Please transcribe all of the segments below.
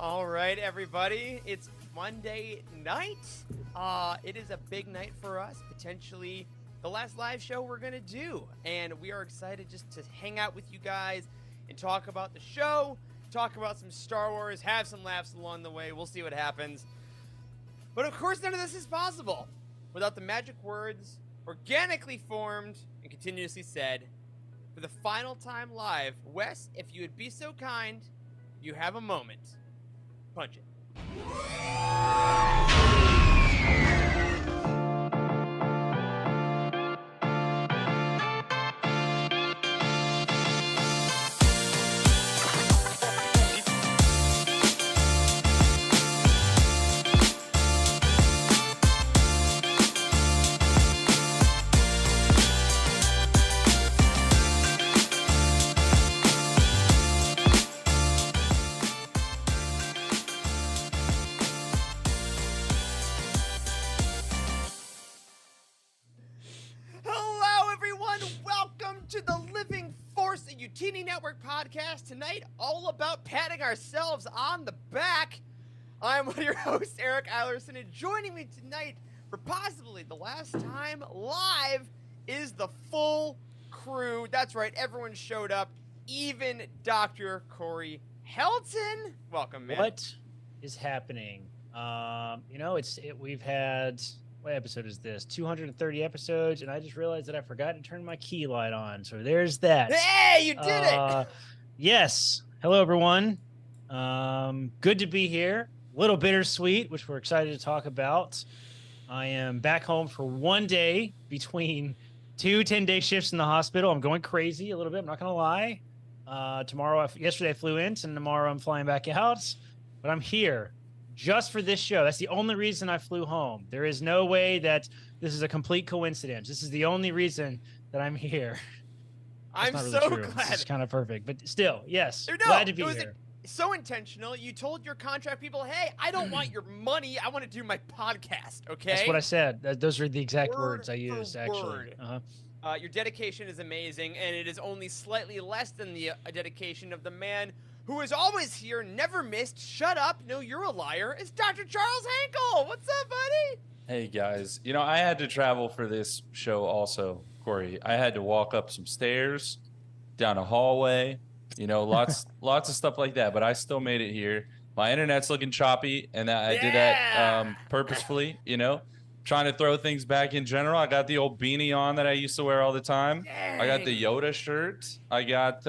All right, everybody. It's Monday night. It is a big night for us, potentially the last live show we're going to do. And we are excited just to hang out with you guys and talk about the show, talk about some Star Wars, have some laughs along the way. We'll see what happens. But of course, none of this is possible without the magic words organically formed and continuously said for the final time live. Wes, if you would be so kind, you have a moment. Punch it. Utini Network podcast tonight, all about patting ourselves on the back. I'm one of your hosts, Eric Eilerson, and joining me tonight for possibly the last time live is the full crew. That's right, everyone showed up, even Dr. Corey Helton. Welcome, man. What is happening? We've had, what episode is this? 230 episodes, and I just realized that I forgot to turn my key light on. So there's that. Hey, you did it! Yes. Hello, everyone. Good to be here. A little bittersweet, which we're excited to talk about. I am back home for 1 day between two 10-day shifts in the hospital. I'm going crazy a little bit. I'm not going to lie. Yesterday I flew in, and tomorrow I'm flying back out. But I'm here just for this show. That's the only reason I flew home. There is no way that this is a complete coincidence. This is the only reason that I'm here. I'm really so true. glad. It's kind of perfect, but still, yes, No, glad to be here. So intentional. You told your contract people, hey, I don't want your money. I want to do my podcast, okay? That's what I said. Those are the exact Word words I used, for actually. word. Your dedication is amazing, and it is only slightly less than the dedication of the man who is always here, never missed, shut up, no, you're a liar. It's Dr. Charles Hankel. What's up, buddy? Hey, guys. You know, I had to travel for this show also, Corey. I had to walk up some stairs, down a hallway, lots of stuff like that, but I still made it here. My internet's looking choppy, and I did that purposefully, trying to throw things back in general. I got the old beanie on that I used to wear all the time. Dang. I got the Yoda shirt. I got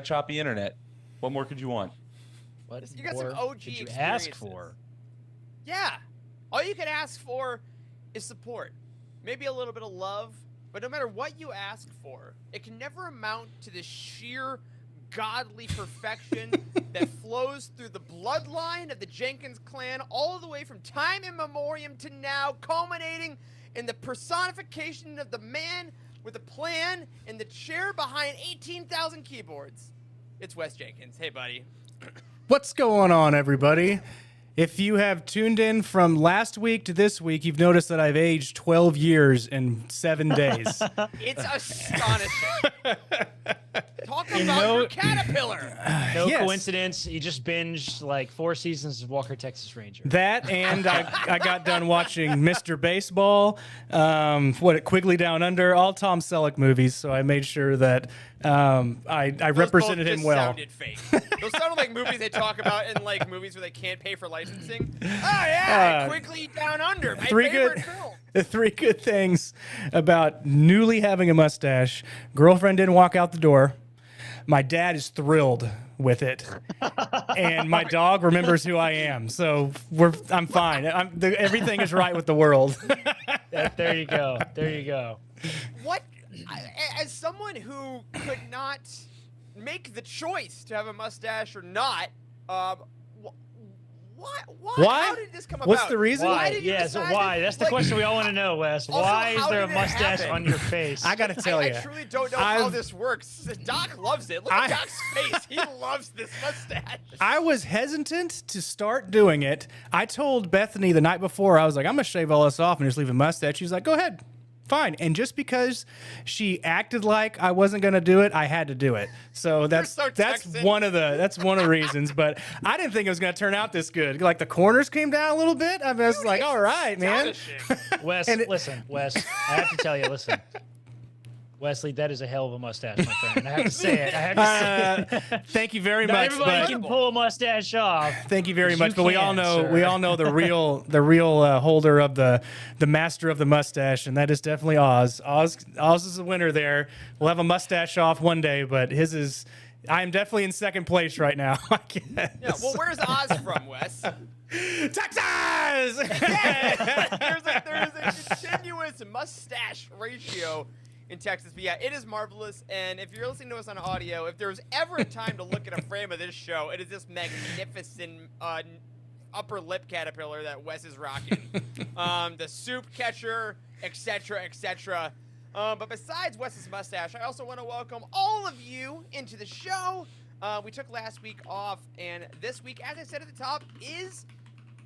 choppy internet. What more could you want? What You got some more OG could you experiences. ask for? Yeah. All you can ask for is support. Maybe a little bit of love, but no matter what you ask for, it can never amount to the sheer godly perfection that flows through the bloodline of the Jenkins clan all the way from time immemorial to now, culminating in the personification of the man with a plan in the chair behind 18,000 keyboards. It's Wes Jenkins. Hey, buddy. What's going on, everybody? If you have tuned in from last week to this week, you've noticed that I've aged 12 years in 7 days. It's astonishing. Talk about your caterpillar. No Yes. coincidence. You just binged like 4 seasons of Walker, Texas Ranger. That, and I got done watching Mr. Baseball, Quigley Down Under, all Tom Selleck movies, so I made sure that I represented Those him both well. Sounded fake. Those sounded like movies they talk about in like movies where they can't pay for licensing. Oh yeah, Quigley Down Under, my favorite film. The 3 good things about newly having a mustache. Girlfriend didn't walk out the door. My dad is thrilled with it, and my dog remembers who I am. So I'm fine. Everything is right with the world. There you go. There you go. What? As someone who could not make the choice to have a mustache or not, why? How did this come about? What's the reason? Why? did you Yes, decide why? to, That's the question we all want to know, Wes. Also, Why is how there a did it mustache happen? on your face? I got to tell you. I truly don't know how this works. Doc loves it. Look at Doc's face. He loves this mustache. I was hesitant to start doing it. I told Bethany the night before, I was like, I'm going to shave all this off and just leave a mustache. She's like, go ahead. fine. And just because she acted like I wasn't going to do it, I had to do it. So that's so that's Texan. one of the reasons. But I didn't think it was going to turn out this good. Like the corners came down a little bit. I was like, all right, man. Wes, And listen, Wes, I have to tell you, listen. Wesley, that is a hell of a mustache, my friend. I have to say it. I have to say it. Thank you very Not much. everybody But can pull a mustache off. thank you very You much. But we all can, know sir. the real holder of the master of the mustache, and that is definitely Oz. Oz is the winner there. We'll have a mustache off one day, but his is. I am definitely in second place right now. I guess. Yeah, well, where's Oz from, Wes? Texas. there's a continuous mustache ratio in Texas. But yeah, it is marvelous. And if you're listening to us on audio, if there's ever a time to look at a frame of this show, it is this magnificent upper lip caterpillar that Wes is rocking. The soup catcher, etc., etc. But besides Wes's mustache, I also want to welcome all of you into the show. We took last week off, and this week, as I said at the top, is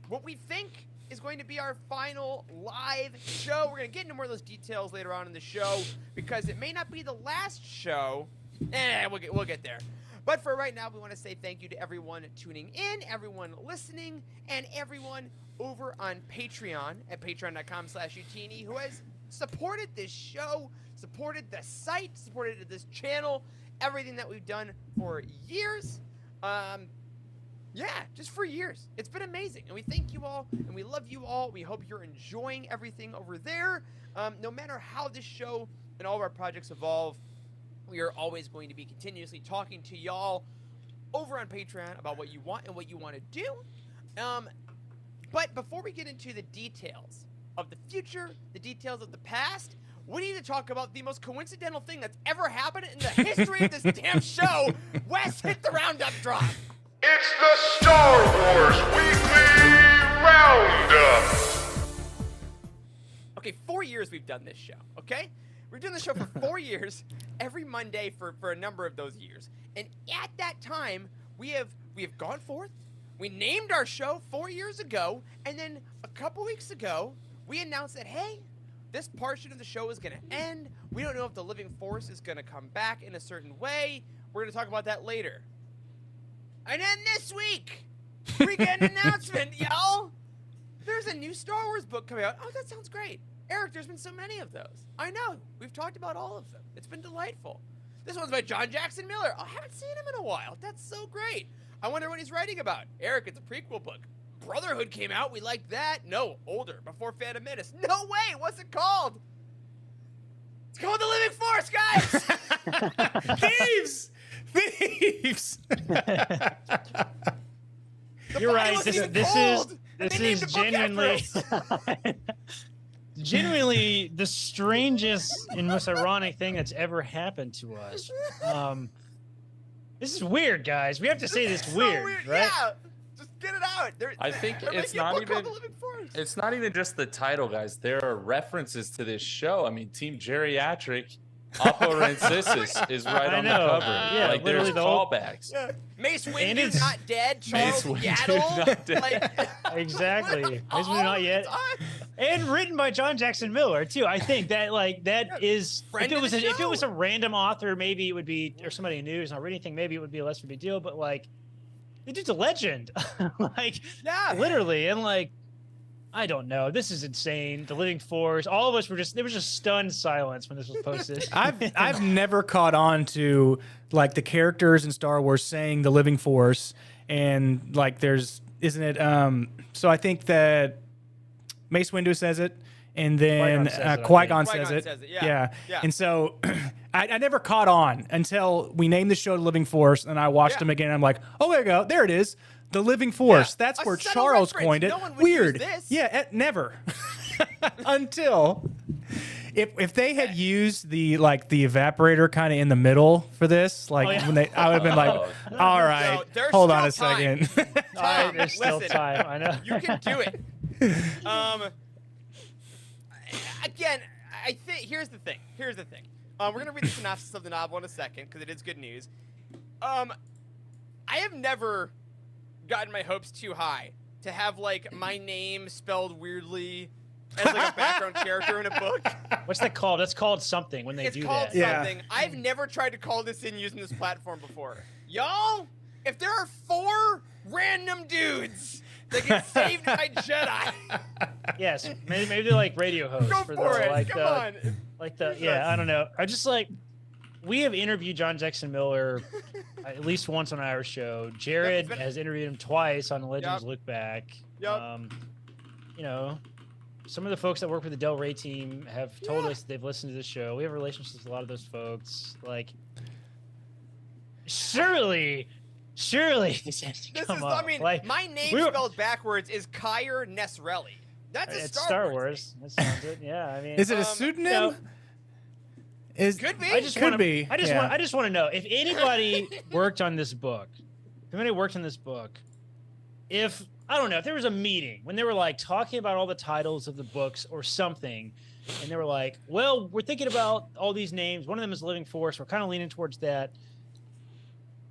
what we think is going to be our final live show. We're going to get into more of those details later on in the show because it may not be the last show. We'll get there. But for right now, we want to say thank you to everyone tuning in, everyone listening, and everyone over on Patreon at patreon.com/utini who has supported this show, supported the site, supported this channel, everything that we've done for years. Yeah, just for years. It's been amazing. And we thank you all, and we love you all. We hope you're enjoying everything over there. No matter how this show and all of our projects evolve, we are always going to be continuously talking to y'all over on Patreon about what you want and what you want to do. But before we get into the details of the future, the details of the past, we need to talk about the most coincidental thing that's ever happened in the history of this damn show. Wes, hit the roundup drop. It's the Star Wars Weekly Roundup. Okay, 4 years we've done this show, okay? We've done this show for 4 years, every Monday for a number of those years. And at that time, we have gone forth, we named our show 4 years ago, and then a couple weeks ago, we announced that, hey, this portion of the show is going to end. We don't know if the Living Force is going to come back in a certain way. We're going to talk about that later. And then this week, we get an announcement, y'all. There's a new Star Wars book coming out. Oh, that sounds great. Eric, there's been so many of those. I know. We've talked about all of them. It's been delightful. This one's by John Jackson Miller. I haven't seen him in a while. That's so great. I wonder what he's writing about. Eric, it's a prequel book. Brotherhood came out. We liked that. No, older, before Phantom Menace. No way. What's it called? It's called The Living Force, guys. Thieves. You're right. Bible This even is cold, and this they named is the book genuinely genuinely the strangest and most ironic thing that's ever happened to us. This is weird, guys. We have to say this It's so weird, right? Yeah. Just get it out. I think they're it's making a not book called even- The Living Force. It's not even just the title, guys. There are references to this show. I mean, Team Geriatric, Oppo Rancisis is right I on know. the cover. Yeah, like literally there's the whole- callbacks. Yeah. Mace And Windu it's- not dead. Charles Windu Yaddle. not dead. Like, Exactly. Mace Windu all not the yet. time. And written by John Jackson Miller too. I think that that is Friend if of the it was show. a random author, maybe it would be, or somebody who knew who's not reading anything, maybe it would be a less of a big deal. But like, the dude's a legend, like Yeah. literally, and like, I don't know. This is insane. The Living Force. All of us were just there was just stunned silence when this was posted. I've never caught on to like the characters in Star Wars saying the Living Force, and like isn't it so I think that Mace Windu says it, and then Qui-Gon says it, I think. Qui-Gon Qui-Gon says it. says it, yeah. Yeah. And so I never caught on until we named the show The Living Force, and I watched Yeah. them again. And I'm like, oh, there you go. There it is. The Living Force. Yeah. That's A where subtle Charles reference. coined it. No one would Weird. use this. Yeah, never. Until if they had used the evaporator kind of in the middle for this, like Oh, yeah. when I would have been like, Oh. all right, No, there's hold on a still time. second. Tom, There's still listen. time. I know. You can do it. Again, I think here's the thing. We're gonna read the synopsis of the novel in a second because it is good news. I have never gotten my hopes too high to have like my name spelled weirdly, as like a background character in a book. What's that called? That's called something when they It's do called that. Yeah. something. I've never tried to call this in using this platform before. Y'all, if there are 4 random dudes that get saved by Jedi, Yes, maybe they're like radio hosts. go for for the, it. like Come the, on. Like the yeah, I don't know. I just like we have interviewed John Jackson Miller at least once on our show. Jared been- has interviewed him twice on the Legends Yep. Look Back. Yep. You know, some of the folks that work with the Del Rey team have told us they've listened to the show. We have relationships with a lot of those folks. Like, surely this has to This is, come I up. mean, like, my name we were- spelled backwards is Kyer Nesrelli. That's a it's Star Wars. Wars. That sounds it. Yeah, I mean, Is it a Um, pseudonym? no. Is Could be. I just Could wanna, be, I just yeah. want. I just want to know if anybody worked on this book. If anybody worked on this book, if I don't know, if there was a meeting when they were like talking about all the titles of the books or something, and they were like, "Well, we're thinking about all these names. One of them is Living Force. We're kind of leaning towards that."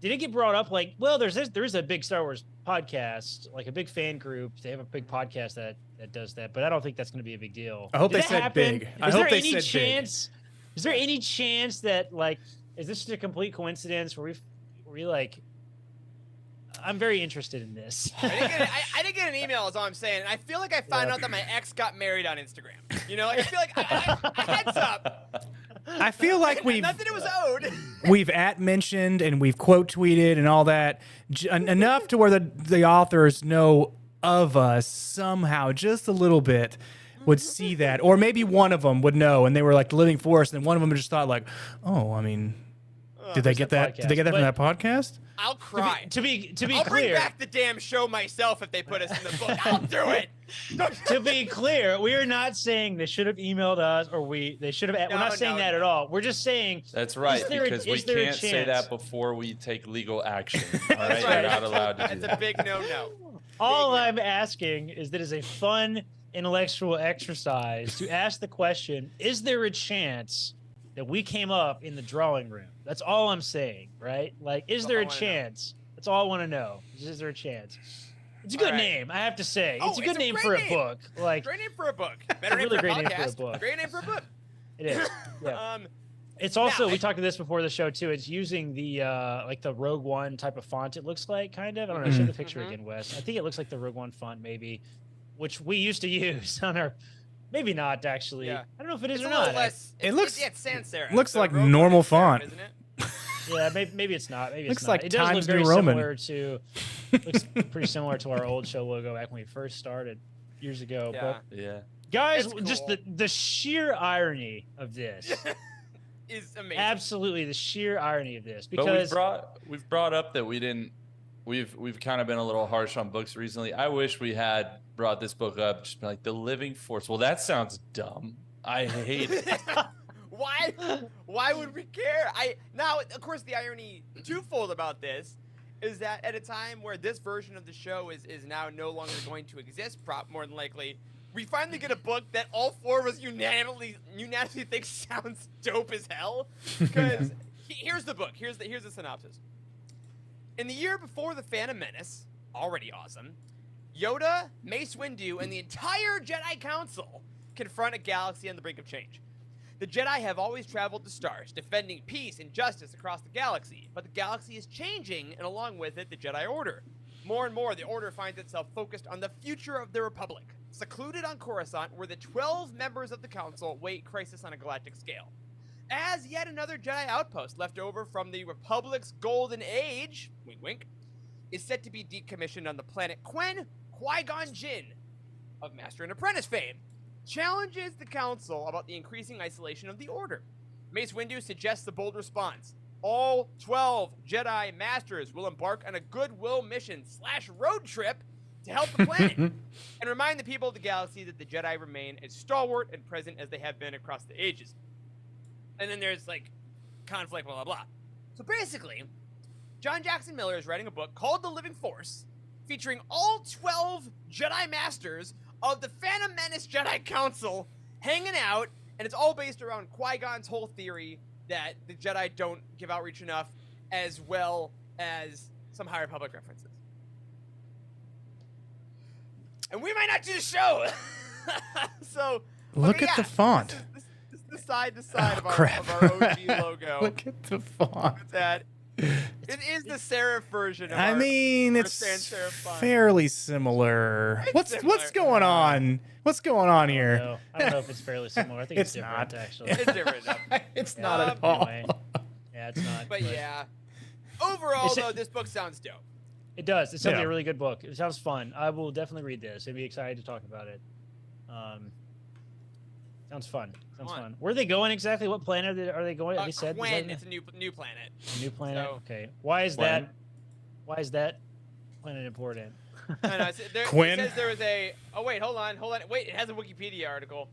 Did it get brought up like, well, there is a big Star Wars podcast, like a big fan group. They have a big podcast that does that, but I don't think that's going to be a big deal. I hope Did they that said happen? big. I Is hope there they any said big. chance? Is there any chance that like, is this just a complete coincidence where we like? I'm very interested in this. I didn't get an email, is all I'm saying. And I feel like I found Yeah. out that my ex got married on Instagram. You know, like, I feel like a heads up. I feel like we've Not that it was owed. we've mentioned and we've quote tweeted and all that enough to where the authors know of us somehow, just a little bit, would see that, or maybe one of them would know, and they were like the Living Force, and one of them just thought like, oh, I mean, did they get that? Did they get that from that podcast? I'll cry. to be I'll bring clear, back the damn show myself if they put us in the book. I'll do it. to be clear, we are not saying they should have emailed us or they should have. We're No, not saying no, that no. at all. We're just saying That's right, Is there a- because we is there a can't say chance? that before we take legal action. All right, That's you're right. not allowed to do That's a that. big no-no. all Big no. I'm asking is that is a fun intellectual exercise to ask the question: is there a chance that we came up in the drawing room? That's all I'm saying, right? Like, is That's there all a I wanna know. chance? That's all I want to know. Is there a chance? It's a good All right. name, I have to say. Oh, It's a good it's a name great for a name. book. Like, Great name for a book. Better name really for a great name for a podcast. book. Great name for a book. it is. Yeah. Now, It's also we I- talked about this before the show too. It's using the like the Rogue One type of font. It looks like kind of. I don't know. Show the picture Mhm. again, Wes. I think it looks like the Rogue One font maybe, which we used to use on our. Maybe not actually. Yeah. I don't know if it is It's a or little not. less. It looks- Yeah, it's sans serif. looks So like Rogue One normal is serif, font. isn't it? Yeah, maybe it's not. Maybe Looks it's not. like It does look Times very New Roman. similar to. Looks pretty similar to our old show logo back when we first started years ago. Yeah. But Yeah. guys, It's just cool. the sheer irony of this. Is amazing. Absolutely, the sheer irony of this But because we've brought up that we didn't. We've kind of been a little harsh on books recently. I wish we had brought this book up, just been like the Living Force. Well, that sounds dumb. I hate it. Why? Why would we care? Now, of course, the irony twofold about this is that at a time where this version of the show is now no longer going to exist, more than likely, we finally get a book that all 4 of us unanimously think sounds dope as hell. Because here's the book. Here's the synopsis. In the year before the Phantom Menace, already awesome, Yoda, Mace Windu, and the entire Jedi Council confront a galaxy on the brink of change. The Jedi have always traveled the stars, defending peace and justice across the galaxy, but the galaxy is changing, and along with it, the Jedi Order. More and more, the Order finds itself focused on the future of the Republic, secluded on Coruscant, where the 12 members of the Council wait crisis on a galactic scale. As yet another Jedi outpost left over from the Republic's golden age, wink wink, is set to be decommissioned on the planet Quen, Qui-Gon Jinn, of Master and Apprentice fame, challenges the Council about the increasing isolation of the Order. Mace Windu suggests the bold response. All 12 Jedi Masters will embark on a goodwill mission / road trip to help the planet and remind the people of the galaxy that the Jedi remain as stalwart and present as they have been across the ages. And then there's like conflict, blah, blah, blah. So basically, John Jackson Miller is writing a book called The Living Force, featuring all 12 Jedi Masters of the Phantom Menace Jedi Council hanging out, and it's all based around Qui-Gon's whole theory that the Jedi don't give outreach enough, as well as some High Republic references. And we might not do the show. So Look okay, at the yeah, font. This is the side to side Oh, of crap. our OG logo. Look at the font. What's that? It is the serif version of I our mean, our it's sans serif font. fairly similar. It's What's similar. going on? What's going on I here? don't know. I don't know if it's fairly similar. I think it's, It's different, not. actually. It's different enough. It's Yeah, not at all. anyway. Yeah, it's not. But yeah. Overall, Is it- though, this book sounds dope. It does. It sounds like Yeah. a really good book. It sounds fun. I will definitely read this. I'd be excited to talk about it. Sounds fun. Sounds Fun. fun. Where are they going exactly? What planet are they going? Have they said? Quen, Is it's a new planet. that a new planet? so- Okay. Why is Quen? that? Why is that planet important? No, no, it Quinn? says there was a. Oh wait, hold on. Wait, it has a Wikipedia article.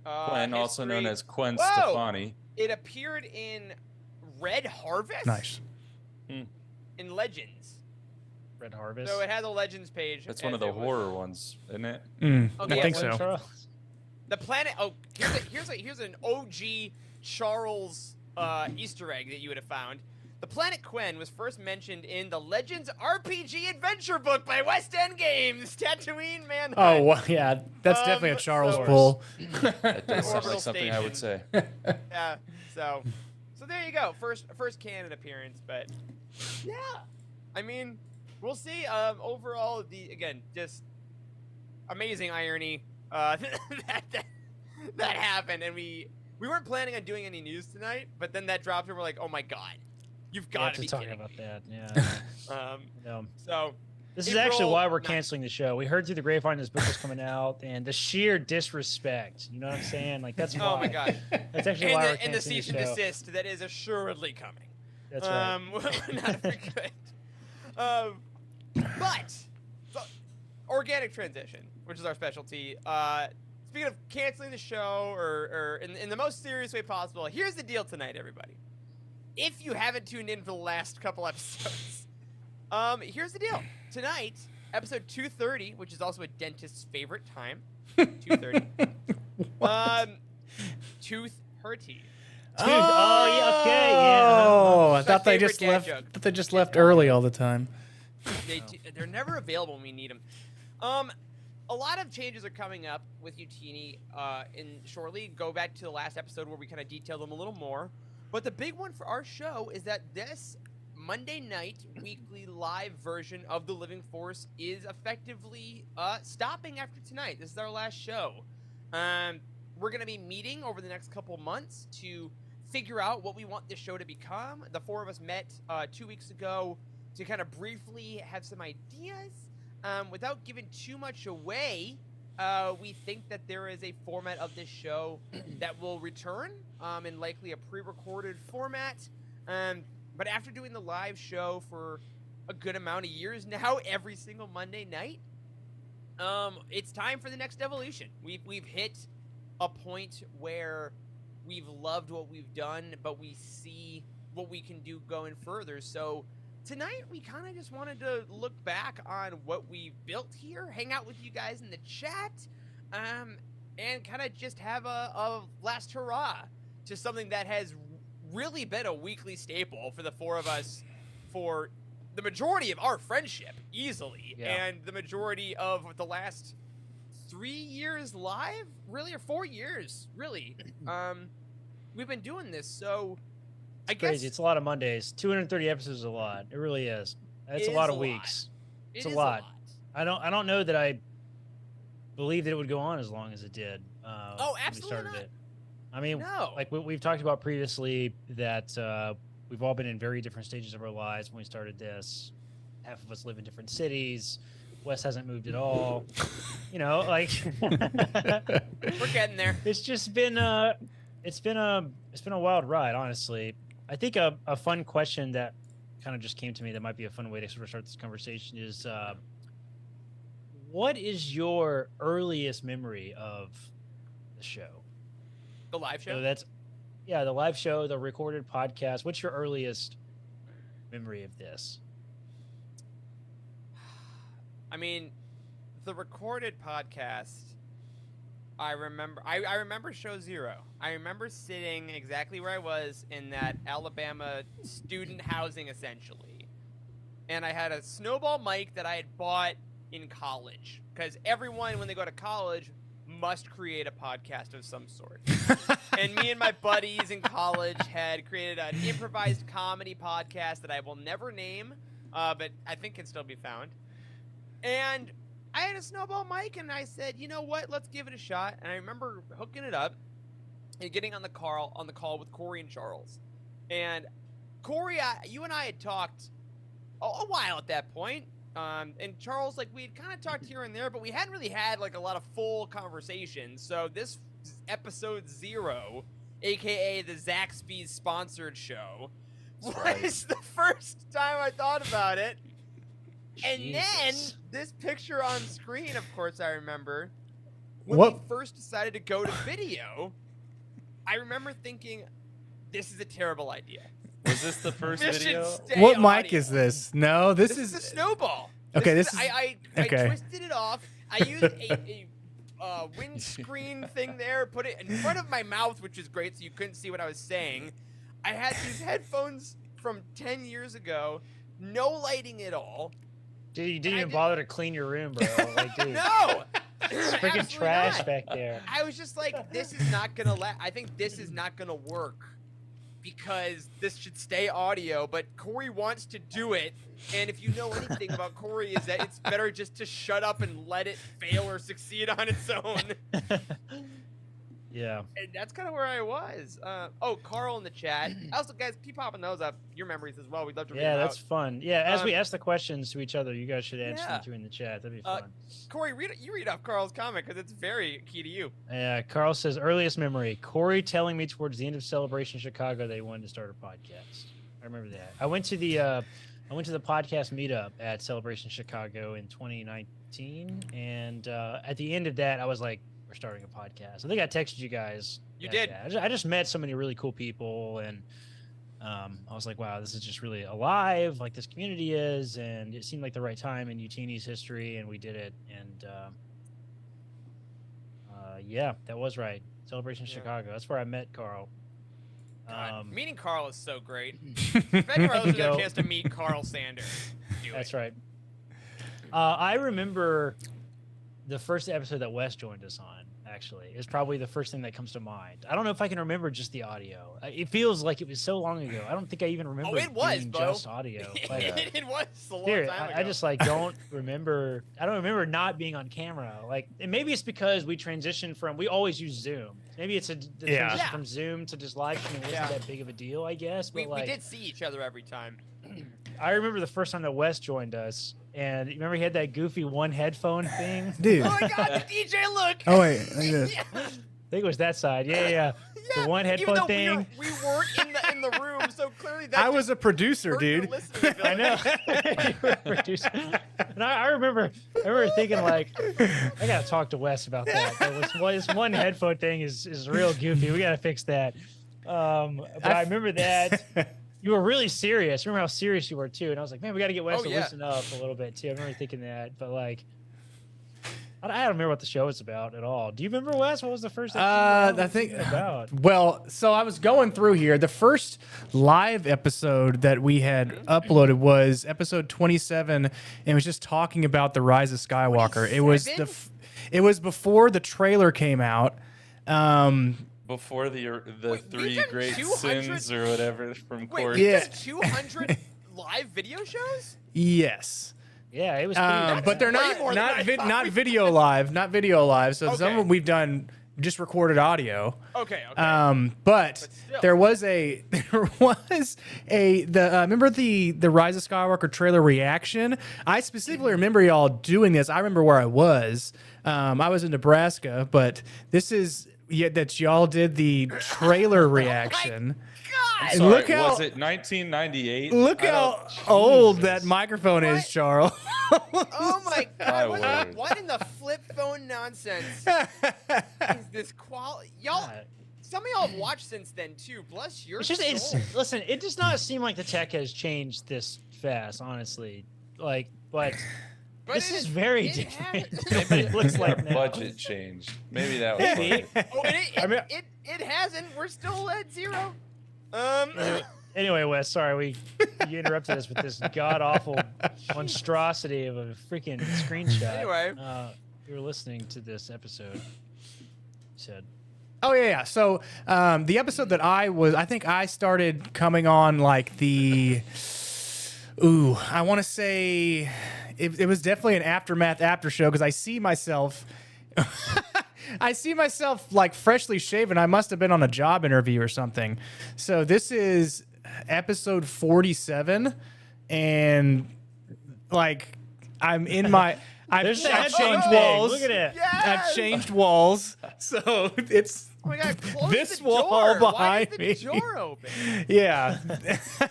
Gwen, also known history. as Gwen Whoa! Stefani. It appeared in Red Harvest. Nice. In Legends. Red Harvest. So it has a Legends page. That's one as of the it was. horror ones, isn't it? I Okay, think well, so. Charles? The planet. Oh, here's an OG Charles Easter egg that you would have found. The planet Quen was first mentioned in the Legends RPG adventure book by West End Games. Tatooine Manhunt. Oh, well, yeah. That's definitely a Charles so- pull. That does sound Orbital like something I would say. Yeah. So there you go. First canon appearance, but yeah. I mean, we'll see. Overall, just amazing irony that happened, and we weren't planning on doing any news tonight, but then that dropped, and we're like, oh my god, you've We got have to be talk kidding about me. that. Yeah. Um, No. so This is April actually why we're 9th. canceling the show. We heard through the grapevine this book was coming out, and the sheer disrespect. You know what I'm saying? Like that's why. oh my god, That's actually why we're and the canceling cease and the show. desist that is assuredly coming. That's right. We're not very good. But so, organic transition, which is our specialty. Speaking of canceling the show, or in the most serious way possible, here's the deal tonight, everybody. If you haven't tuned in for the last couple episodes, here's the deal. Tonight, episode 230, which is also a dentist's favorite time, 230. Tooth hurty. Dude, oh yeah, okay, yeah. Oh, I My thought they favorite just dad left. joke. Thought they just left early all the time. They're never available when we need them. A lot of changes are coming up with Utini in shortly. Go back to the last episode where we kind of detailed them a little more. But the big one for our show is that this Monday night weekly live version of The Living Force is effectively stopping after tonight. This is our last show. We're going to be meeting over the next couple months to figure out what we want this show to become. The four of us met 2 weeks ago to kind of briefly have some ideas. Without giving too much away, we think that there is a format of this show that will return in likely a pre-recorded format. But after doing the live show for a good amount of years now, every single Monday night, it's time for the next evolution. We've hit a point where we've loved what we've done, but we see what we can do going further. So tonight, we kind of just wanted to look back on what we built here, hang out with you guys in the chat, and kind of just have a last hurrah to something that has really been a weekly staple for the four of us for the majority of our friendship, easily, Yeah. and the majority of the last 3 years live, really, or 4 years, really. We've been doing this, so I guess Crazy. It's a lot of Mondays. 230 episodes is a lot. It really is. It's It a lot is of a lot. weeks. it it's a is lot. I don't know that I believe that it would go on as long as it did. Oh, when we absolutely started not. it. I mean, No. like we've talked about previously that we've all been in very different stages of our lives when we started this. Half of us live in different cities. Wes hasn't moved at all. You know, like We're getting there. it's just been it's been a wild ride, honestly. I think a fun question that kind of just came to me that might be a fun way to sort of start this conversation is what is your earliest memory of the show? The live show. So that's the live show, the recorded podcast. What's your earliest memory of this? I mean, the recorded podcast. I remember show 0. I remember sitting exactly where I was in that Alabama student housing, essentially. And I had a snowball mic that I had bought in college, because everyone, when they go to college, must create a podcast of some sort. And me and my buddies in college had created an improvised comedy podcast that I will never name, but I think can still be found. And I had a snowball mic, and I said, you know what, let's give it a shot. And I remember hooking it up and getting on the call with Corey and Charles. And Corey, you and I had talked a while at that point. And Charles, like, we had kind of talked here and there, but we hadn't really had like a lot of full conversations. So this episode 0, aka the Zaxby's sponsored show, was the first time I thought about it. And then this picture on screen, of course, I remember when we first decided to go to video. I remember thinking, this is a terrible idea. Was this the first This video? should stay What mic audio. is this? No, this This is is a snowball. Okay, I okay. twisted it off. I used a windscreen thing there, put it in front of my mouth, which is great, so you couldn't see what I was saying. I had these headphones from 10 years ago, no lighting at all. Dude, you didn't I even did- bother to clean your room, bro. Like, dude, No, it's freaking absolutely trash not. back there. I was just like, this is not gonna I think this is not gonna work because this should stay audio. But Corey wants to do it, and if you know anything about Corey, is that it's better just to shut up and let it fail or succeed on its own. Yeah. And that's kind of where I was. Oh, Carl in the chat. Also, guys, keep popping those up. Your memories as well. We'd love to read Yeah, them that's fun. Yeah, as we Um, ask the questions to each other, you guys should answer yeah. them too in the chat. That'd be Uh, fun. Corey, you read off Carl's comment because it's very key to you. Yeah, Carl says earliest memory. Corey telling me towards the end of Celebration Chicago they wanted to start a podcast. I remember that. I went to the podcast meetup at Celebration Chicago in 2019, and at the end of that, I was like, "We're starting a podcast." I think I texted you guys. You at did. that. I just met so many really cool people, and I was like, "Wow, this is just really alive, like this community is," and it seemed like the right time in Utini's history, and we did it, and yeah, that was right. Celebration Yeah. Chicago. That's where I met Carl. God, meeting Carl is so great. If anyone else has Go. a chance to meet Carl Sanders, do That's it. right. I remember the first episode that Wes joined us on. Actually, is probably the first thing that comes to mind. I don't know if I can remember just the audio. It feels like it was so long ago. I don't think I even remember. it was, being Bo. just audio. Like, It was a long Here, time ago. I just like don't remember. I don't remember not being on camera. Like, and maybe it's because we transitioned from. We always use Zoom. Maybe it's the Yeah. transition Yeah. from Zoom to just live streaming wasn't Yeah. that big of a deal, I guess. But we like, did see each other every time. I remember the first time that Wes joined us, and you remember he had that goofy one headphone thing. dude. Oh my God, the DJ look! Oh wait, like this. Yeah. I think it was that side. Yeah. Yeah, The one even headphone though thing. We weren't in the room, so clearly that I just was a producer, hurt your dude. listening I know. ability. You were a producer. And I remember thinking like, I gotta talk to Wes about that. This one headphone thing is real goofy. We gotta fix that. But I remember that you were really serious. Remember how serious you were too. And I was like, man, we gotta get Wes Oh, to yeah. loosen up a little bit too. I remember thinking that, but like, I don't remember what the show was about at all. Do you remember, Wes? What was the first? I think Well, so I was going through here. The first live episode that we had uploaded was episode 27, and it was just talking about the Rise of Skywalker. It was 27? it was before the trailer came out. Before the Wait, three we've done great 200 sins or whatever from Wait, Corey. we Yeah. did 200 live video shows? Yes. Yeah, it was. Pretty, But they're way not more than I thought not we video live, not video live. So some Okay. of them we've done just recorded audio. Okay. But still. there was the remember the Rise of Skywalker trailer reaction. I specifically remember y'all doing this. I remember where I was. I was in Nebraska, but this is that y'all did the trailer reaction. God! And Sorry, look how- was it 1998? Look I how don't- old Jesus. that microphone is, What? Charles. Oh my God! word. What in the flip phone nonsense is this quality? Y'all, God. some of y'all have watched since then too. Bless your It's just soul. listen, it does not seem like the tech has changed this fast, honestly. Like, but But this it is very it different has- than what it looks like now. budget changed. Maybe that was Maybe. part of it. Oh, and I mean- it hasn't. We're still at 0. And Anyway, Wes, sorry you interrupted us with this god awful monstrosity of a freaking screenshot. Anyway. You were listening to this episode. You said. Oh yeah. So the episode that I think I started coming on like I want to say it was definitely an aftermath after show because I see myself. I see myself like freshly shaven. I must have been on a job interview or something. So this is episode 47, and like I'm in my. I've changed walls. Look at it. Yes! I've changed walls, so it's Oh my God, close this the wall door. Why behind is me. the door open? yeah.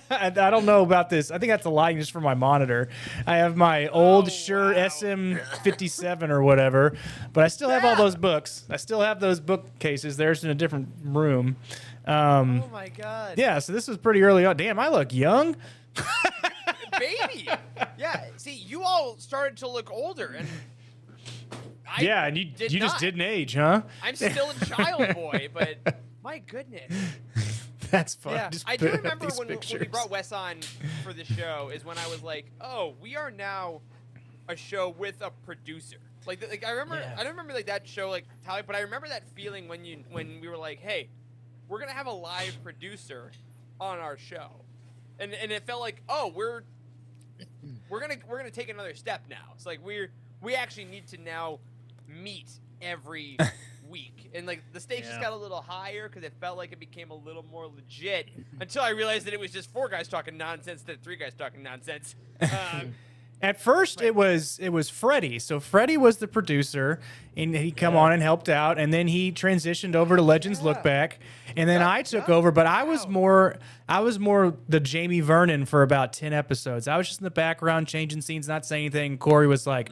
I don't know about this. I think that's a lighting just for my monitor. I have my old Shure wow. SM57 or whatever, but I still have all those books. I still have those bookcases. There's in a different room. Oh my God. Yeah, so this was pretty early on. Damn, I look young. Baby. Yeah. See, you all started to look older, and I Yeah, and you did just not. didn't age, huh? I'm still a child boy, but my goodness. That's fun. Yeah, Just I do put up remember these when we pictures. brought Wes on for the show is when I was like, oh, we are now a show with a producer. Like I remember, Yeah. I don't remember like that show like how, but I remember that feeling when we were like, hey, we're gonna have a live producer on our show, and it felt like, oh, we're gonna take another step now. It's like we actually need to now meet every week, and like the stakes just Yeah. got a little higher because it felt like it became a little more legit until I realized that it was just 4 guys talking nonsense than 3 guys talking nonsense. At first, it was Freddie. So Freddie was the producer, and he come on and helped out, and then he transitioned over to Legends Look Back, and then I took over. But I was more the Jamie Vernon for about 10 episodes. I was just in the background changing scenes, not saying anything. Corey was like,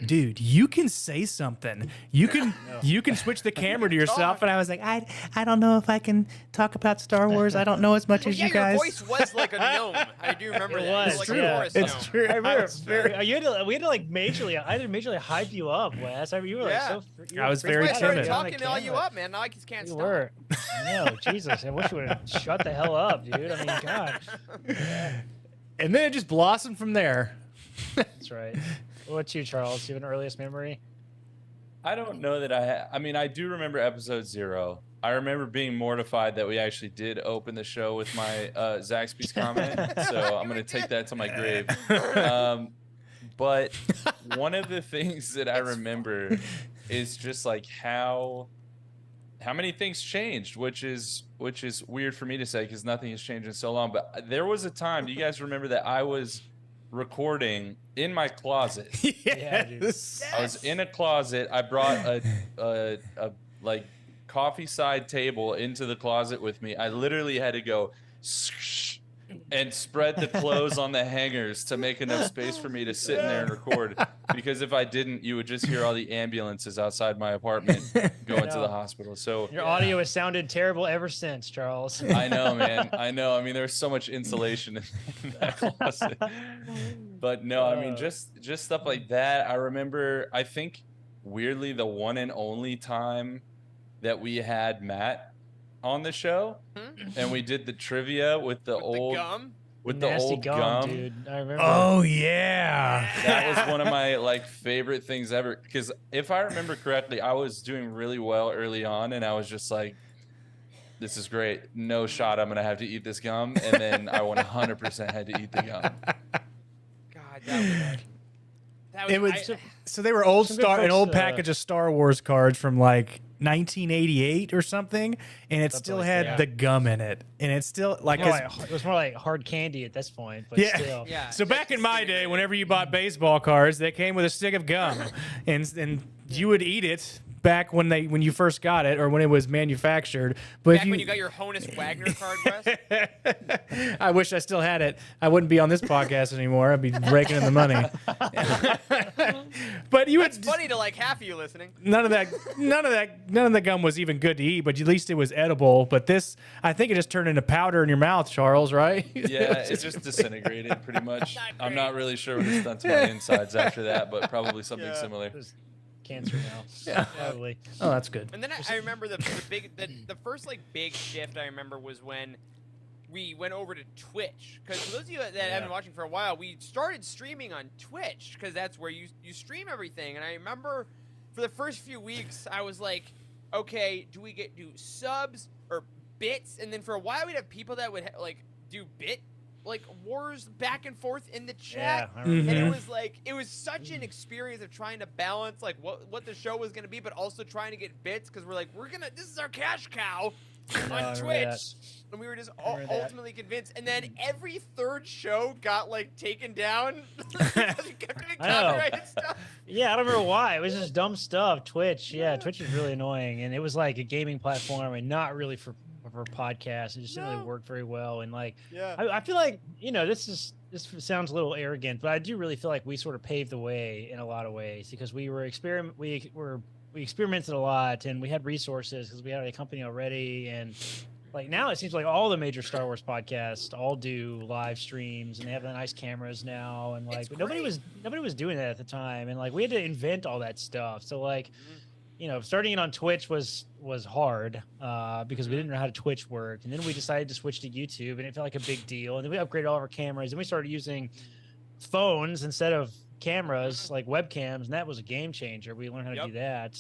"Dude, you can say something. You can switch the camera to yourself." And I was like, "I don't know if I can talk about Star Wars. I don't know as much as yeah, you guys." your voice was like a gnome. I do remember It that. was, It was like yeah. a forest It's gnome. true. I remember. was very- we had to like I had to majorly hype you up, Wes. I mean, you were Yeah. like so. You I were was freaking very I out started timid. on the talking all you camera. up, man. Now I just can't You stop. were. No, Jesus. I wish you would have shut the hell up, dude. I mean, God. And then it just blossomed from there. That's right. What's you, Charles? Do you have an earliest memory? I don't know that I mean, I do remember episode 0. I remember being mortified that we actually did open the show with my Zaxby's comment. So I'm going to take that to my grave. But one of the things that I remember is just like how many things changed, which is weird for me to say because nothing has changed in so long. But there was a time, do you guys remember that I was recording in my closet? Yeah, dude. Yes. I was in a closet. I brought a like coffee side table into the closet with me. I literally had to go and spread the clothes on the hangers to make enough space for me to sit in there and record. Because if I didn't, you would just hear all the ambulances outside my apartment going to the hospital. So Your audio has sounded terrible ever since, Charles. I know, man. I know. I mean, there's so much insulation in that closet. But no, I mean, just stuff like that. I remember, I think, weirdly, the one and only time that we had Matt on the show, and we did the trivia with the With old the gum. with the Nasty old gum. dude. I remember. Oh yeah. That was one of my like favorite things ever. Because if I remember correctly, I was doing really well early on, and I was just like, "This is great. No shot. I'm gonna have to eat this gum." And then I 100% had to eat the gum. God, that was. It was I- so they were old Some good an old folks, package of Star Wars cards from like 1988 or something, and it still like had that. the gum in it, and it's still like, More 'cause- like- it was more like hard candy at this point, but yeah. still. Yeah. So back in my day, whenever you bought baseball cards, they came with a stick of gum, and you would eat it back when you first got it or when it was manufactured. But Back if you, when you got your Honus Wagner card, Wes. I wish I still had it. I wouldn't be on this podcast anymore. I'd be raking in the money. But you It's would funny to like half of you listening. none of the gum was even good to eat, but at least it was edible. But this, I think it just turned into powder in your mouth, Charles, right? Yeah, it just disintegrated pretty much. Not I'm great. not really sure what it's done to my insides after that, but probably something Yeah. similar. There's cancer now. Yeah. Probably. Oh, that's good. And then I remember the first like big shift I remember was when we went over to Twitch. Because for those of you that have been watching for a while, we started streaming on Twitch because that's where you stream everything. And I remember for the first few weeks, I was like, okay, do subs or bits? And then for a while, we'd have people that would do bit wars back and forth in the chat. Yeah, I remember and that. it was such an experience of trying to balance what the show was going to be, but also trying to get bits because we're like, this is our cash cow on Twitch. And we were just ultimately convinced. And then every third show got taken down because we kept getting copyrighted stuff. Yeah, I don't remember why. It was just dumb stuff. Twitch. Yeah, Twitch is really annoying. And it was like a gaming platform and not really for podcasts. It just didn't really work very well. And I feel like, this sounds a little arrogant, but I do really feel like we sort of paved the way in a lot of ways because we experimented a lot and we had resources because we had a company already. And now it seems like all the major Star Wars podcasts all do live streams and they have the nice cameras now. And but nobody was doing that at the time. And we had to invent all that stuff. So starting it on Twitch was hard because we didn't know how to Twitch worked. And then we decided to switch to YouTube and it felt like a big deal. And then we upgraded all of our cameras and we started using phones instead of cameras, like webcams. And that was a game changer. We learned how to do that.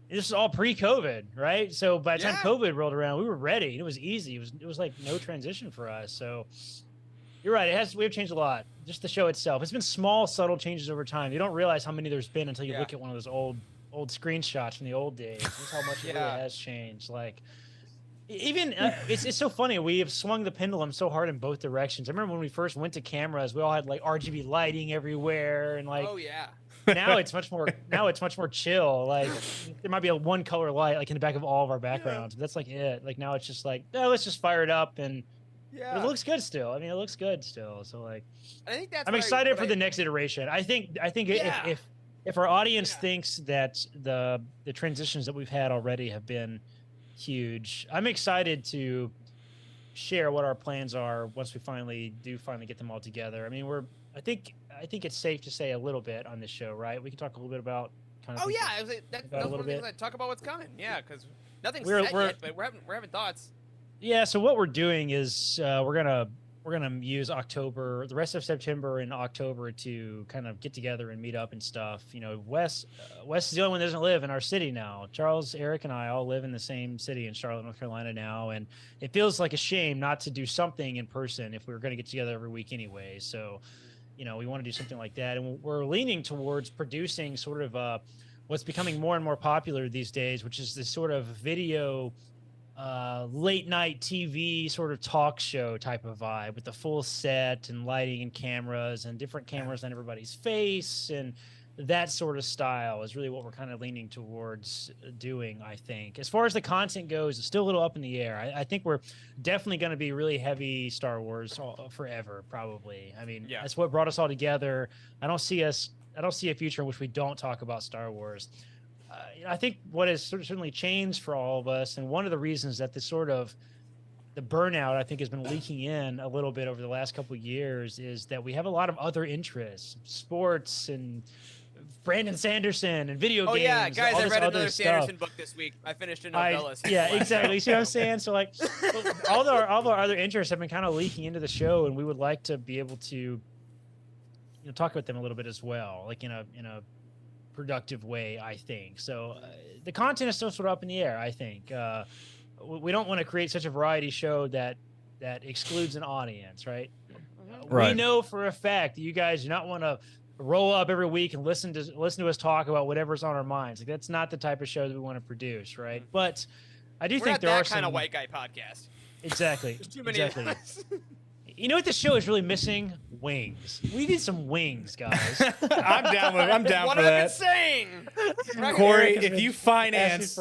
This is all pre-COVID, right? So by the time COVID rolled around, we were ready. It was easy. It was like no transition for us. So you're right. We have changed a lot. Just the show itself. It's been small, subtle changes over time. You don't realize how many there's been until you look at one of those old screenshots from the old days. Just how much it really has changed. It's so funny. We have swung the pendulum so hard in both directions. I remember when we first went to cameras, we all had RGB lighting everywhere, and now it's much more chill. There might be a one color light in the back of all of our backgrounds. But that's it. Now it's just let's just fire it up and. Yeah. It looks good still. I mean, it looks good still. So I think that's. I'm excited for the next iteration. I think if our audience thinks that the transitions that we've had already have been huge, I'm excited to share what our plans are once we finally get them all together. I mean, I think it's safe to say a little bit on this show, right? We can talk a little bit about that's one of the things. Talk about what's coming. Yeah, because nothing's set yet, but we're having thoughts. Yeah, so what we're doing is we're gonna use the rest of September and October to kind of get together and meet up and stuff. Wes is the only one that doesn't live in our city now. Charles, Eric, and I all live in the same city in Charlotte, North Carolina now, and it feels like a shame not to do something in person if we were going to get together every week anyway. So, we want to do something like that, and we're leaning towards producing sort of what's becoming more and more popular these days, which is this sort of video. Late night TV sort of talk show type of vibe with the full set and lighting and cameras and different cameras on everybody's face and that sort of style is really what we're kind of leaning towards doing, I think. As far as the content goes, it's still a little up in the air. I think we're definitely going to be really heavy Star Wars forever, probably. I mean, that's what brought us all together. I don't see a future in which we don't talk about Star Wars. I think what has certainly changed for all of us, and one of the reasons that the burnout I think has been leaking in a little bit over the last couple of years is that we have a lot of other interests, sports and Brandon Sanderson and video games. Oh yeah, guys, I read another Sanderson Sanderson book this week. I finished a novella. Yeah, exactly. You see what I'm saying? So all of our other interests have been kind of leaking into the show, and we would like to be able to talk about them a little bit as well, in a productive way, I think. So the content is still sort of up in the air, I think. We don't want to create such a variety show that excludes an audience, right? We know for a fact that you guys do not want to roll up every week and listen to us talk about whatever's on our minds. That's not the type of show that we want to produce, right? But I do think there are some kind of white guy podcast. Exactly. There's too many of us. You know what the show is really missing? Wings. We need some wings, guys. I'm down for that. What I've been saying. Corey, if you finance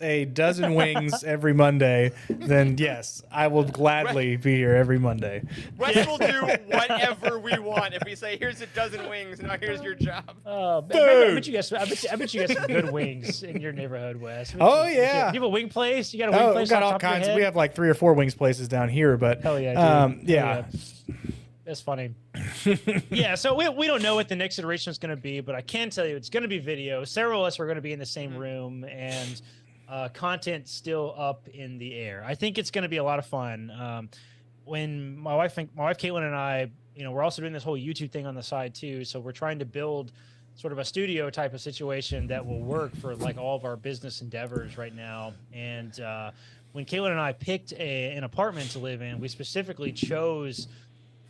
a dozen wings every Monday, then yes, I will gladly be here every Monday. Wes will do whatever we want. If we say, "Here's a dozen wings, now here's your job." I bet you guys some good wings in your neighborhood, Wes. You have a wing place. You got a wing place. We've got all kinds. We have 3 or 4 wings places down here, but. Hell yeah, dude. Yeah. That's funny. Yeah, so we don't know what the next iteration is going to be, but I can tell you it's going to be video. Several of us are going to be in the same room, and content still up in the air. I think it's going to be a lot of fun. When my wife Caitlin and I, we're also doing this whole YouTube thing on the side too. So we're trying to build sort of a studio type of situation that will work for like all of our business endeavors right now. And when Caitlin and I picked an apartment to live in, we specifically chose,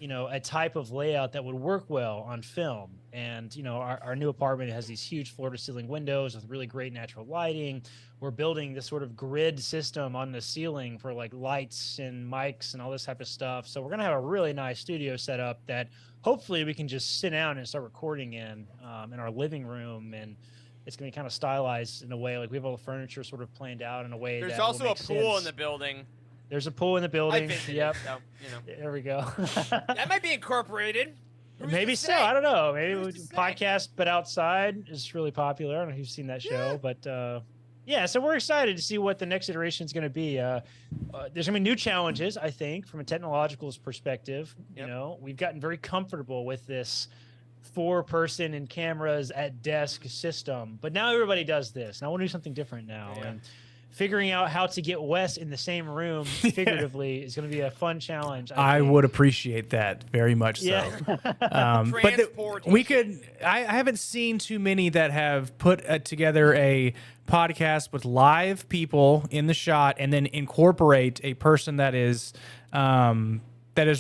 a type of layout that would work well on film. And, our new apartment has these huge floor to ceiling windows with really great natural lighting. We're building this sort of grid system on the ceiling for like lights and mics and all this type of stuff. So we're going to have a really nice studio set up that hopefully we can just sit down and start recording in our living room. And it's going to be kind of stylized in a way, like we have all the furniture sort of planned out in a way. There's that also will a make pool sense. in the building. There's a pool in the building. I visited Yep. it, so, There we go. that might be incorporated. Who's Maybe to so. say? I don't know. Maybe Who's to say? podcast, but outside is really popular. I don't know if you've seen that show, but yeah. So we're excited to see what the next iteration is going to be. There's going to be new challenges, I think, from a technological perspective. Yep. We've gotten very comfortable with this 4-person and cameras at desk system, but now everybody does this. And I want to do something different now. Yeah. And figuring out how to get Wes in the same room figuratively is going to be a fun challenge. I think. would appreciate that very much so. Yeah. Transportation. We could. I haven't seen too many that have put together a podcast with live people in the shot and then incorporate a person that is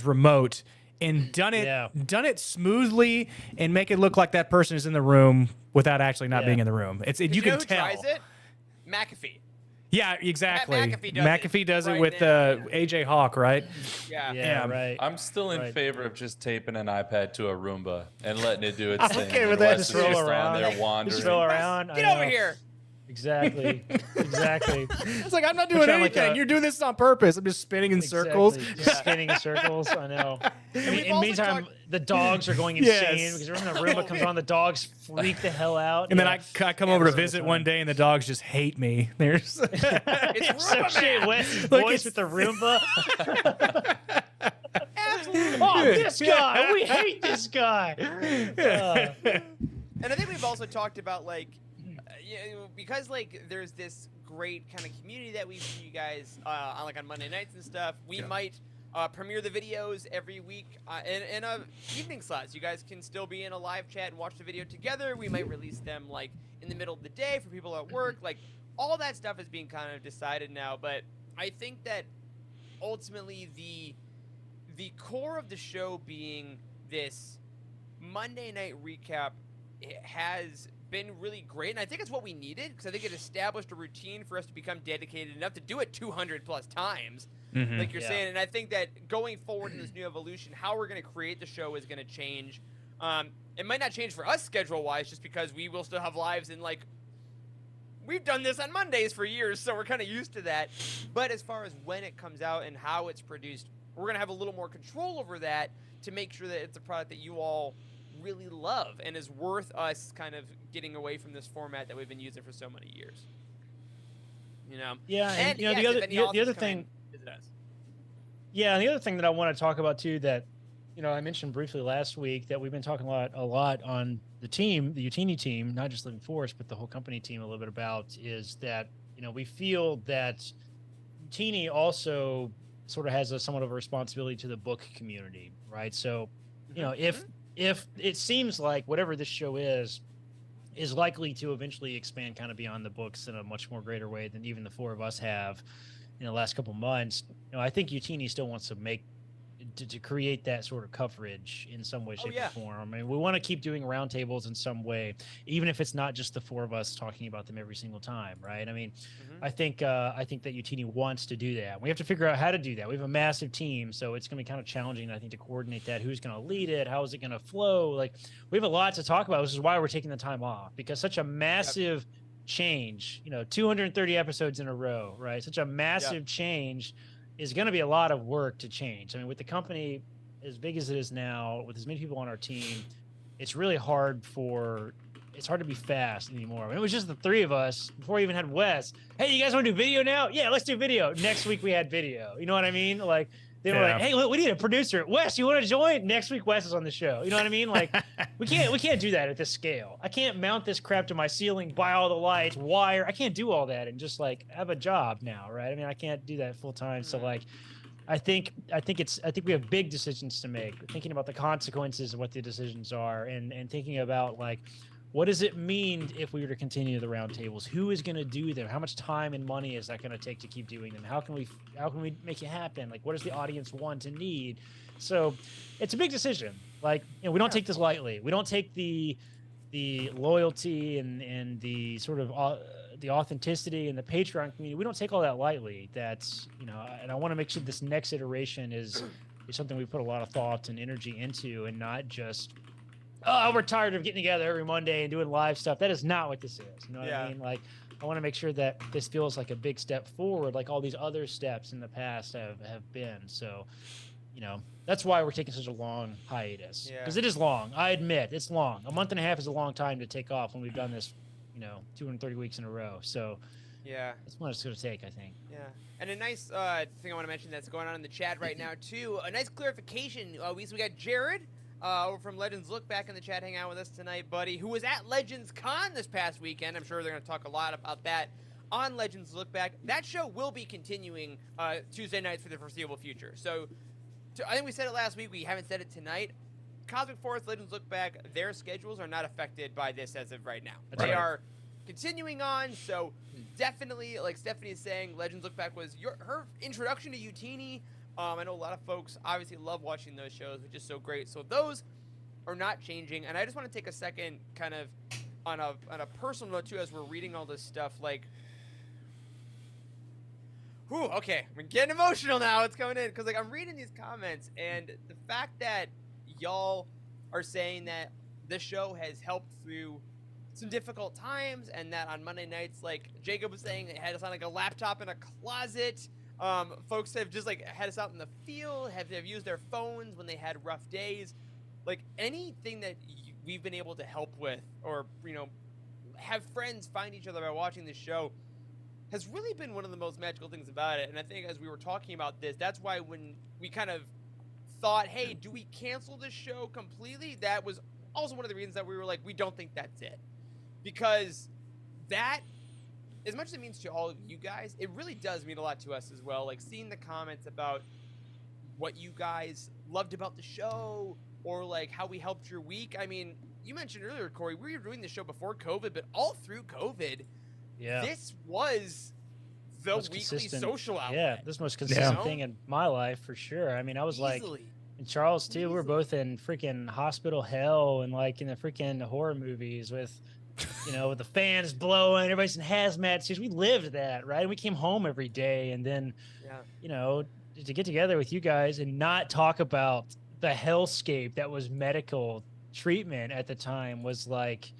remote and done it smoothly and make it look like that person is in the room without actually not Yeah. being in the room. You know can who tell. tries it? McAfee. Yeah, exactly. McAfee does it it right with there. AJ Hawk, right? Yeah. Yeah, right. I'm still in Right. favor of just taping an iPad to a Roomba and letting it do its thing. okay and with that. Wes Just is roll on around. there Just wandering. roll around. Get I over know. here. Exactly. Exactly. It's like I'm not doing sound like anything. a- You're doing this on purpose. I'm just spinning in circles. Exactly. Just spinning in circles. I know. we've In the also meantime, talked- the dogs are going Yes. insane because every time the Roomba comes on, the dogs freak the hell out. And then Yeah. I come over to all the visit time. one day, and the dogs just hate me. There's It's So Roomba shit, Man. Wes's Like, voice it's- with the Roomba. Absolutely. Oh, this guy. We hate this guy. And I think we've also talked about because there's this great kind of community that we see you guys on Monday nights and stuff. We might premiere the videos every week in a evening slots. You guys can still be in a live chat and watch the video together. We might release them in the middle of the day for people at work. All that stuff is being kind of decided now. But I think that ultimately the core of the show being this Monday night recap has been really great, and I think it's what we needed because I think it established a routine for us to become dedicated enough to do it 200 plus times, like you're Yeah. saying. And I think that going forward in this new evolution, how we're going to create the show is going to change. It might not change for us schedule wise, just because we will still have lives and we've done this on Mondays for years, so we're kind of used to that. But as far as when it comes out and how it's produced, we're going to have a little more control over that to make sure that it's a product that you all really love and is worth us kind of getting away from this format that we've been using for so many years. Yeah, and, yes, the other if any the authors other come thing. in, visit us. Yeah, and the other thing that I want to talk about too that I mentioned briefly last week that we've been talking a lot on the team, the Utini team, not just Living Forest, but the whole company team a little bit about is that we feel that Utini also sort of has somewhat of a responsibility to the book community, right? So, if it seems like whatever this show is likely to eventually expand kind of beyond the books in a much more greater way than even the four of us have in the last couple months, I think Utini still wants to to create that sort of coverage in some way, shape, or form. I mean, we want to keep doing roundtables in some way, even if it's not just the four of us talking about them every single time, right? I mean, I think that Utini wants to do that. We have to figure out how to do that. We have a massive team, so it's going to be kind of challenging, I think, to coordinate that. Who's going to lead it? How is it going to flow? We have a lot to talk about, which is why we're taking the time off, because such a massive change, 230 episodes in a row, right? Such a massive change is going to be a lot of work to change. I mean, with the company as big as it is now, with as many people on our team, it's really hard to be fast anymore. I mean, it was just the three of us before we even had Wes. Hey, you guys want to do video now? Yeah, let's do video. Next week we had video. You know what I mean? They were Yeah. like, "Hey, look, we need a producer. Wes, you want to join?" Next week, Wes is on the show. You know what I mean? Like, we can't do that at this scale. I can't mount this crap to my ceiling, buy all the lights, wire. I can't do all that and just like have a job now, right? I mean, I can't do that full time. So like, I think we have big decisions to make. Thinking about the consequences of what the decisions are, and thinking about like, what does it mean if we were to continue the roundtables? Who is going to do them? How much time and money is that going to take to keep doing them? How can we make it happen? Like, what does the audience want and need? So, it's a big decision. Like, we don't take this lightly. We don't take the loyalty and the sort of the authenticity and the Patreon community. We don't take all that lightly. That's and I want to make sure this next iteration is something we put a lot of thought and energy into, and not just, oh, we're tired of getting together every Monday and doing live stuff. That is not what this is. You know what I mean? Like, I want to make sure that this feels like a big step forward, like all these other steps in the past have been. So, that's why we're taking such a long hiatus. Because it is long. I admit, it's long. A month and a half is a long time to take off when we've done this, 230 weeks in a row. So, that's what it's going to take, I think. Yeah. And a nice thing I want to mention that's going on in the chat right now, too. A nice clarification. We got Jared over from Legends Look back in the chat, hang out with us tonight, buddy, who was at Legends Con this past weekend. I'm sure they're going to talk a lot about that on Legends Look Back. That show will be continuing Tuesday nights for the foreseeable future. So I think we said it last week. We haven't said it tonight. Cosmic Force, Legends Look Back, their schedules are not affected by this as of right now. They are continuing on, so definitely, like Stephanie is saying, Legends Look Back was her introduction to Utini. I know a lot of folks obviously love watching those shows, which is so great. So those are not changing. And I just want to take a second kind of on a personal note, too, as we're reading all this stuff. Like, whew, okay, I'm getting emotional now. It's coming in. Because, like, I'm reading these comments, and the fact that y'all are saying that this show has helped through some difficult times, and that on Monday nights, like Jacob was saying, they had us on, like, a laptop in a closet. Folks have just like had us out in the field, have used their phones when they had rough days. Like anything that we've been able to help with, or have friends find each other by watching this show, has really been one of the most magical things about it. And I think as we were talking about this, that's why when we kind of thought, hey, do we cancel this show completely? That was also one of the reasons that we were like, we don't think that's it, because that, as much as it means to all of you guys, it really does mean a lot to us as well. Like seeing the comments about what you guys loved about the show, or like how we helped your week. I mean, you mentioned earlier, Corey, we were doing the show before COVID, but all through COVID, this was the most weekly consistent social outlet. Yeah, this most consistent thing in my life for sure. I mean, I was like, and Charles too. We were both in freaking hospital hell and like in the freaking horror movies with, with the fans blowing, everybody's in hazmat suits. We lived that, right? And we came home every day, and then, to get together with you guys and not talk about the hellscape that was medical treatment at the time was like,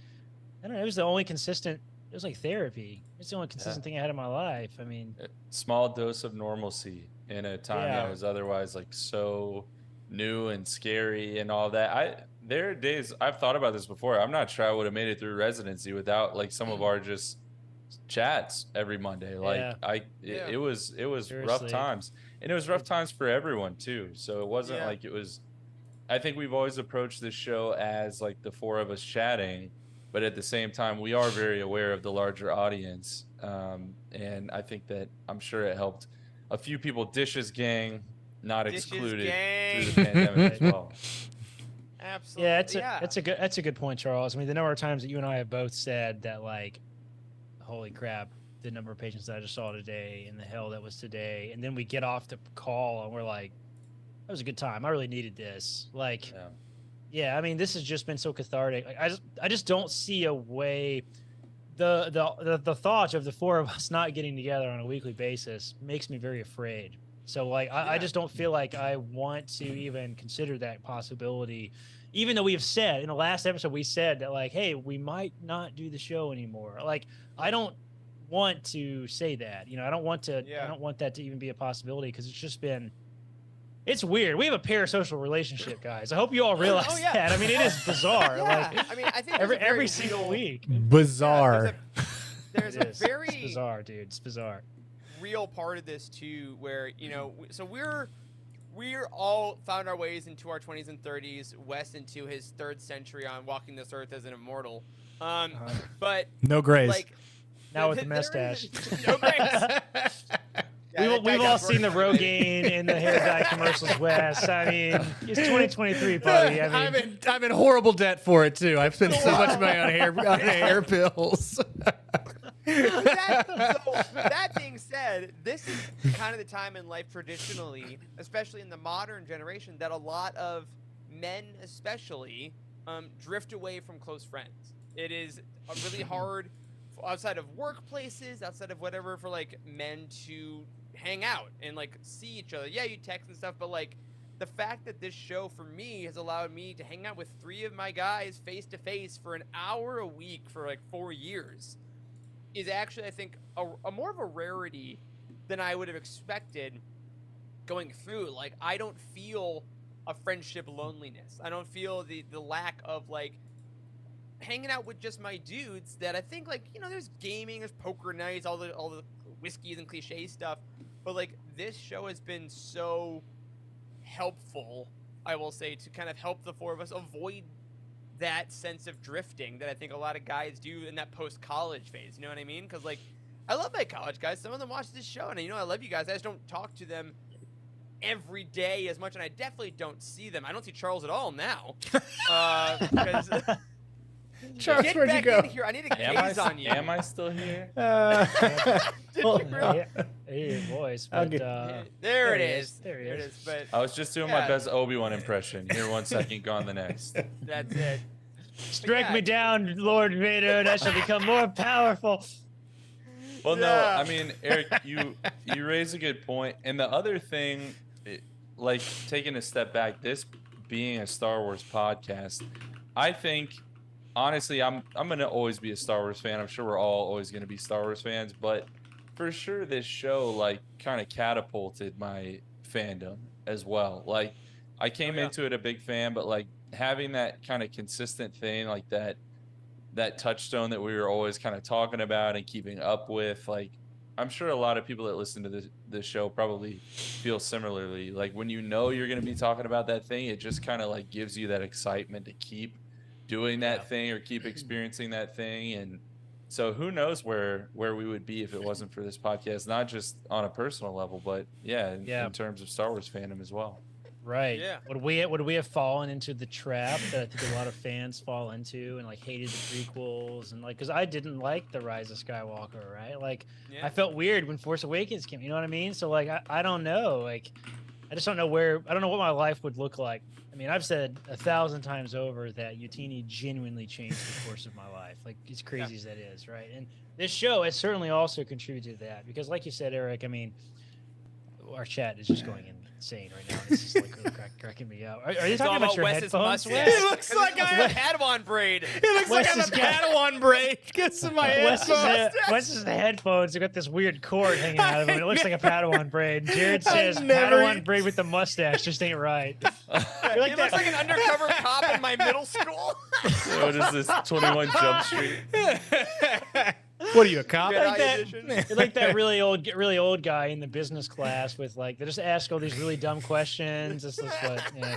I don't know. It was the only consistent. It was like therapy. It's the only consistent thing I had in my life. I mean, a small dose of normalcy in a time that was otherwise like so new and scary and all that. There are days I've thought about this before. I'm not sure I would have made it through residency without like some of our just chats every Monday. Like it was Seriously. rough times, and it was rough times for everyone too. So it wasn't like it was. I think we've always approached this show as like the four of us chatting, but at the same time we are very aware of the larger audience, and I think that I'm sure it helped a few people. Dishes Gang, not excluded through the pandemic as well. Absolutely. Yeah, that's a good point, Charles. I mean, the number of times that you and I have both said that, like, holy crap, the number of patients that I just saw today and the hell that was today, and then we get off the call and we're like, that was a good time. I really needed this. Like, I mean, this has just been so cathartic. Like, I just don't see a way. The thought of the four of us not getting together on a weekly basis makes me very afraid. So like, I just don't feel like I want to even consider that possibility, even though we have said in the last episode, we said that like, hey, we might not do the show anymore. Like, I don't want to say that, I don't want to, I don't want that to even be a possibility, because it's just been, it's weird. We have a parasocial relationship, guys. I hope you all realize that. I mean, it is bizarre. Like, I mean, I think every single week. Bizarre. There's a very it's bizarre, dude. It's bizarre. real part of this too, where so we're we're all found our ways into our 20s and 30s. Wes into his third century on walking this earth as an immortal. But No grays. like Now with the there mustache. is- no grays. We've all seen the Rogaine and the hair dye commercials, Wes. I mean, it's 2023, buddy. I mean, I'm in horrible debt for it too. I've spent so much money on hair pills. That being said, this is kind of the time in life traditionally, especially in the modern generation, that a lot of men especially drift away from close friends. It is really hard outside of workplaces, outside of whatever, for like men to hang out and like see each other. Yeah, you text and stuff, but like the fact that this show for me has allowed me to hang out with 3 of my guys face to face for an hour a week for like 4 years is actually, I think, a more of a rarity than I would have expected going through. Like, I don't feel a friendship loneliness. I don't feel the lack of like hanging out with just my dudes that I think, like, you know, there's gaming, there's poker nights, all the whiskeys and cliche stuff, but like this show has been so helpful, I will say, to kind of help the 4 of us avoid that sense of drifting that I think a lot of guys do in that post-college phase. You know what I mean? Because like I love my college guys. Some of them watch this show, and you know I love you guys. I just don't talk to them every day as much, and I definitely don't see them. I don't see Charles at all now. Because Charles, get where'd you back go? in here. I need a gaze on you. Am I still here? Did well, you really? yeah, your voice. I'll But, get- There there it he is. is. There he There it is. is. But I was just doing Yeah. my best Obi-Wan impression. Here 1 second, gone the next. that's it. strike yeah. me down, Lord Vader, and I shall become more powerful. Well, no, Yeah. I mean, Eric, you raise a good point. And the other thing, like taking a step back, this being a Star Wars podcast, I think honestly, I'm gonna always be a Star Wars fan. I'm sure we're all always gonna be Star Wars fans, but for sure, this show like kind of catapulted my fandom as well. Like, I came into it a big fan, but like having that kind of consistent thing, like that touchstone that we were always kind of talking about and keeping up with, like I'm sure a lot of people that listen to this show probably feel similarly. Like when you know you're going to be talking about that thing, it just kind of like gives you that excitement to keep doing that thing or keep experiencing that thing. And so who knows where we would be if it wasn't for this podcast, not just on a personal level, but in terms of Star Wars fandom as well. Right. Yeah. Would we have fallen into the trap that I think a lot of fans fall into and like hated the prequels and like, because I didn't like the Rise of Skywalker, right? Like Yeah. I felt weird when Force Awakens came. You know what I mean? So like I don't know. Like I just don't know what my life would look like. I mean, I've said 1,000 times over that Youtini genuinely changed the course of my life. Like as crazy as that is, right? And this show has certainly also contributed to that because, like you said, Eric, I mean, our chat is just going insane right now. This is like really cracking me out. Are you It's all talking about your Wes's headphones? mustache. Wes? It looks like I have a Padawan braid. It looks like I have a Wes has Padawan braid. Get some of my Wes's headphones have got this weird cord hanging out of them. It looks like a Padawan braid. Jared says never- Padawan braid with the mustache just ain't right. He looks like an undercover cop in my middle school. What is this, 21 Jump Street? What are you, a cop? Jedi like that. edition. You're like that really old guy in the business class with like they just ask all these really dumb questions. This is what, yeah.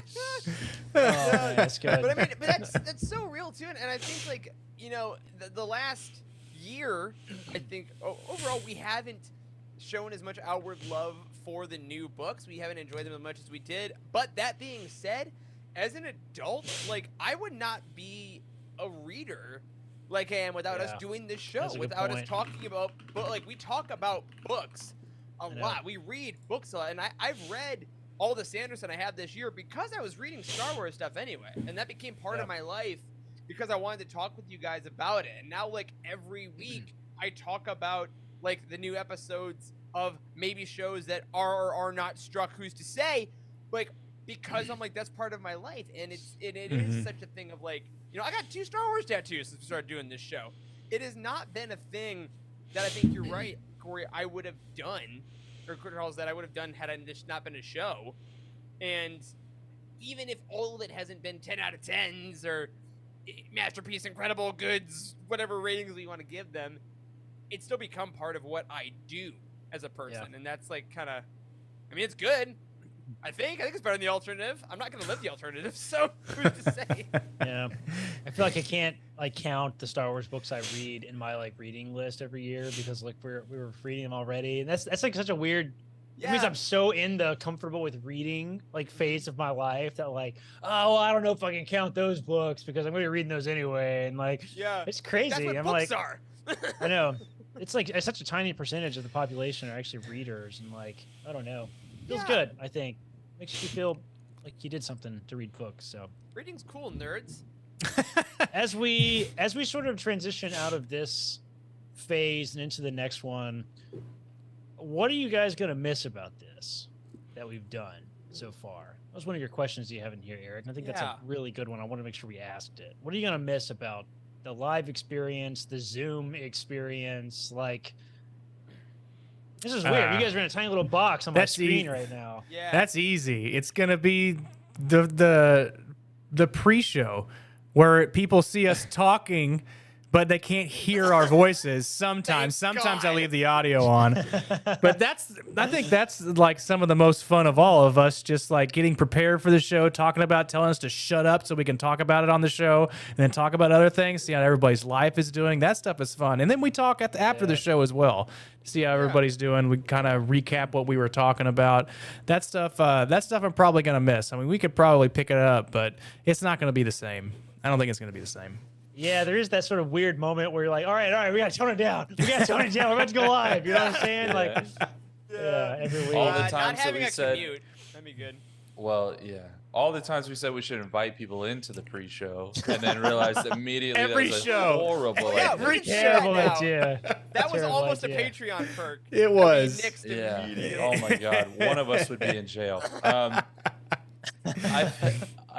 Oh, man, that's good. But I mean, but that's so real too, and I think like you know the last year, I think overall we haven't shown as much outward love for the new books. We haven't enjoyed them as much as we did. But that being said, as an adult, like I would not be a reader like I am without us Yeah. doing this show, That's a good without us point. talking about, but like we talk about books a know. lot. We read books a lot, and I've read all the Sanderson I have this year because I was reading Star Wars stuff anyway, and that became part of my life because I wanted to talk with you guys about it. And now, like every week, I talk about like the new episodes of maybe shows that are or are not struck. Who's to say? Like because I'm like that's part of my life, and it is such a thing of like. You know, I got 2 Star Wars tattoos since we started doing this show. It has not been a thing that I think you're right, Corey, I would have done, or Charles, that I would have done had this not been a show. And even if all of it hasn't been 10 out of 10s or masterpiece, incredible goods, whatever ratings we want to give them, it's still become part of what I do as a person. And that's like kind of, I mean, it's good. I think it's better than the alternative. I'm not gonna live the alternative, so who's to say? Yeah, I feel like I can't like count the Star Wars books I read in my like reading list every year because like we were reading them already, and that's like such a weird. It means I'm so in the comfortable with reading like phase of my life that like, oh, well, I don't know if I can count those books because I'm gonna be reading those anyway, and like, Yeah, it's crazy. that's what I'm books like, are. I know it's like it's such a tiny percentage of the population are actually readers, and like, I don't know, feels Yeah. good. I think makes you feel like you did something to read books. So Reading's cool, nerds. as we sort of transition out of this phase and into the next one, what are you guys going to miss about this that we've done so far? That was one of your questions you have in here, Eric. And I think that's Yeah. a really good one. I want to make sure we asked it. What are you going to miss about the live experience, the Zoom experience? Like, this is weird. You guys are in a tiny little box on my that's screen right now. Yeah, That's easy. It's gonna be the pre-show where people see us talking, but they can't hear our voices. Sometimes I God. leave the audio on, but I think that's like some of the most fun of all of us, just like getting prepared for the show, talking about, telling us to shut up so we can talk about it on the show, and then talk about other things, see how everybody's life is doing. That stuff is fun, and then we talk after the show as well, see how everybody's doing. We kind of recap what we were talking about. That stuff I'm probably gonna miss. I mean, we could probably pick it up, but it's not gonna be the same. I don't think it's gonna be the same. Yeah, there is that sort of weird moment where you're like, all right, we got to tone it down. We got to tone it down. We're about to go live. You know what I'm saying? Like, yeah, every week. All the not times that having we a said- commute. That'd be good. Well, yeah. All the times we said we should invite people into the pre-show, and then realized immediately Every that was show. a horrible Yeah, idea. we can share Terrible that now. idea. That was Terrible almost idea. a Patreon perk. It was. Nixed Yeah. immediately. Oh my God. One of us would be in jail.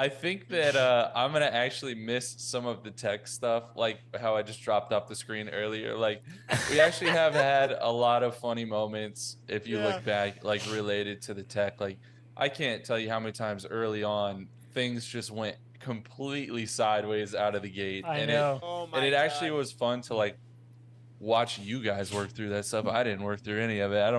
I think that I'm gonna actually miss some of the tech stuff, like how I just dropped off the screen earlier. Like, we actually have had a lot of funny moments if you look back, like related to the tech. Like, I can't tell you how many times early on things just went completely sideways out of the gate, I and know. Oh my it actually God. was fun to like watch you guys work through that stuff. I didn't work through any of it. I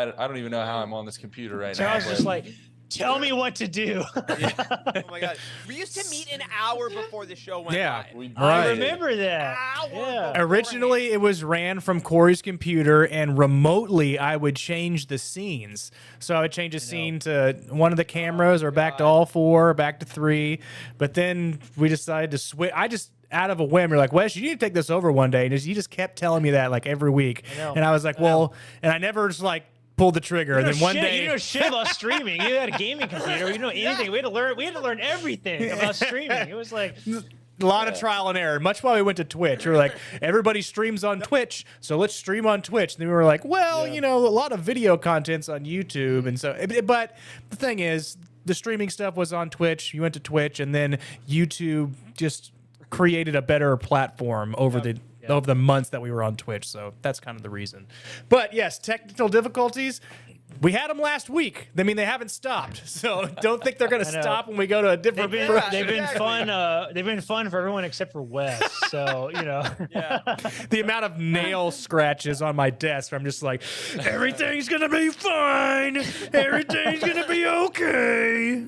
don't even know how I'm on this computer right now. Charles but- just like, tell me what to do. Oh my God. We used to meet an hour before the show went Yeah. live. We I Right. remember that. Hour Yeah. before. Originally, it was ran from Corey's computer, and remotely, I would change the scenes. So I would change a scene to one of the cameras, or back to God. all four, back to three. But then we decided to switch. I just, out of a whim, you're like, Wes, you need to take this over one day. And you just kept telling me that like every week. I know. And I was like, well, and I never just like pulled the trigger. And You then know one shit, day, you know shit about streaming. You had a gaming computer. You know anything. We had to learn everything about streaming. It was like, a lot of trial and error. Much while we went to Twitch, we were like, everybody streams on Twitch, so let's stream on Twitch. And then we were like, well, you know, a lot of video content's on YouTube, and so. But the thing is, the streaming stuff was on Twitch. You went to Twitch, and then YouTube just created a better platform over the months that we were on Twitch. So that's kind of the reason. But yes, technical difficulties. We had them last week. I mean, they haven't stopped. So don't think they're going to I know. stop when we go to a different. they've Yeah, been exactly. fun. They've been fun for everyone except for Wes. So you know. Yeah. The amount of nail scratches on my desk, I'm just like, everything's gonna be fine. Everything's gonna be okay.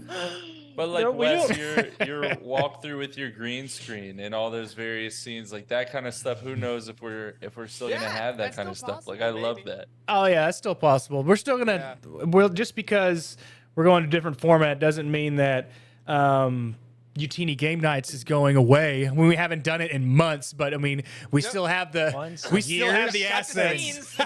But like No, we Wes, don't. your walkthrough with your green screen and all those various scenes, like that kind of stuff. Who knows if we're still Yeah, gonna have that that's kind of still stuff? Like possible, I love maybe. that. Oh yeah, that's still possible. We're still gonna. Well, just because we're going to a different format doesn't mean that Utini Game Nights is going away. I mean, we haven't done it in months, but I mean, we still have the Months, we still have the years. Got the assets. scenes.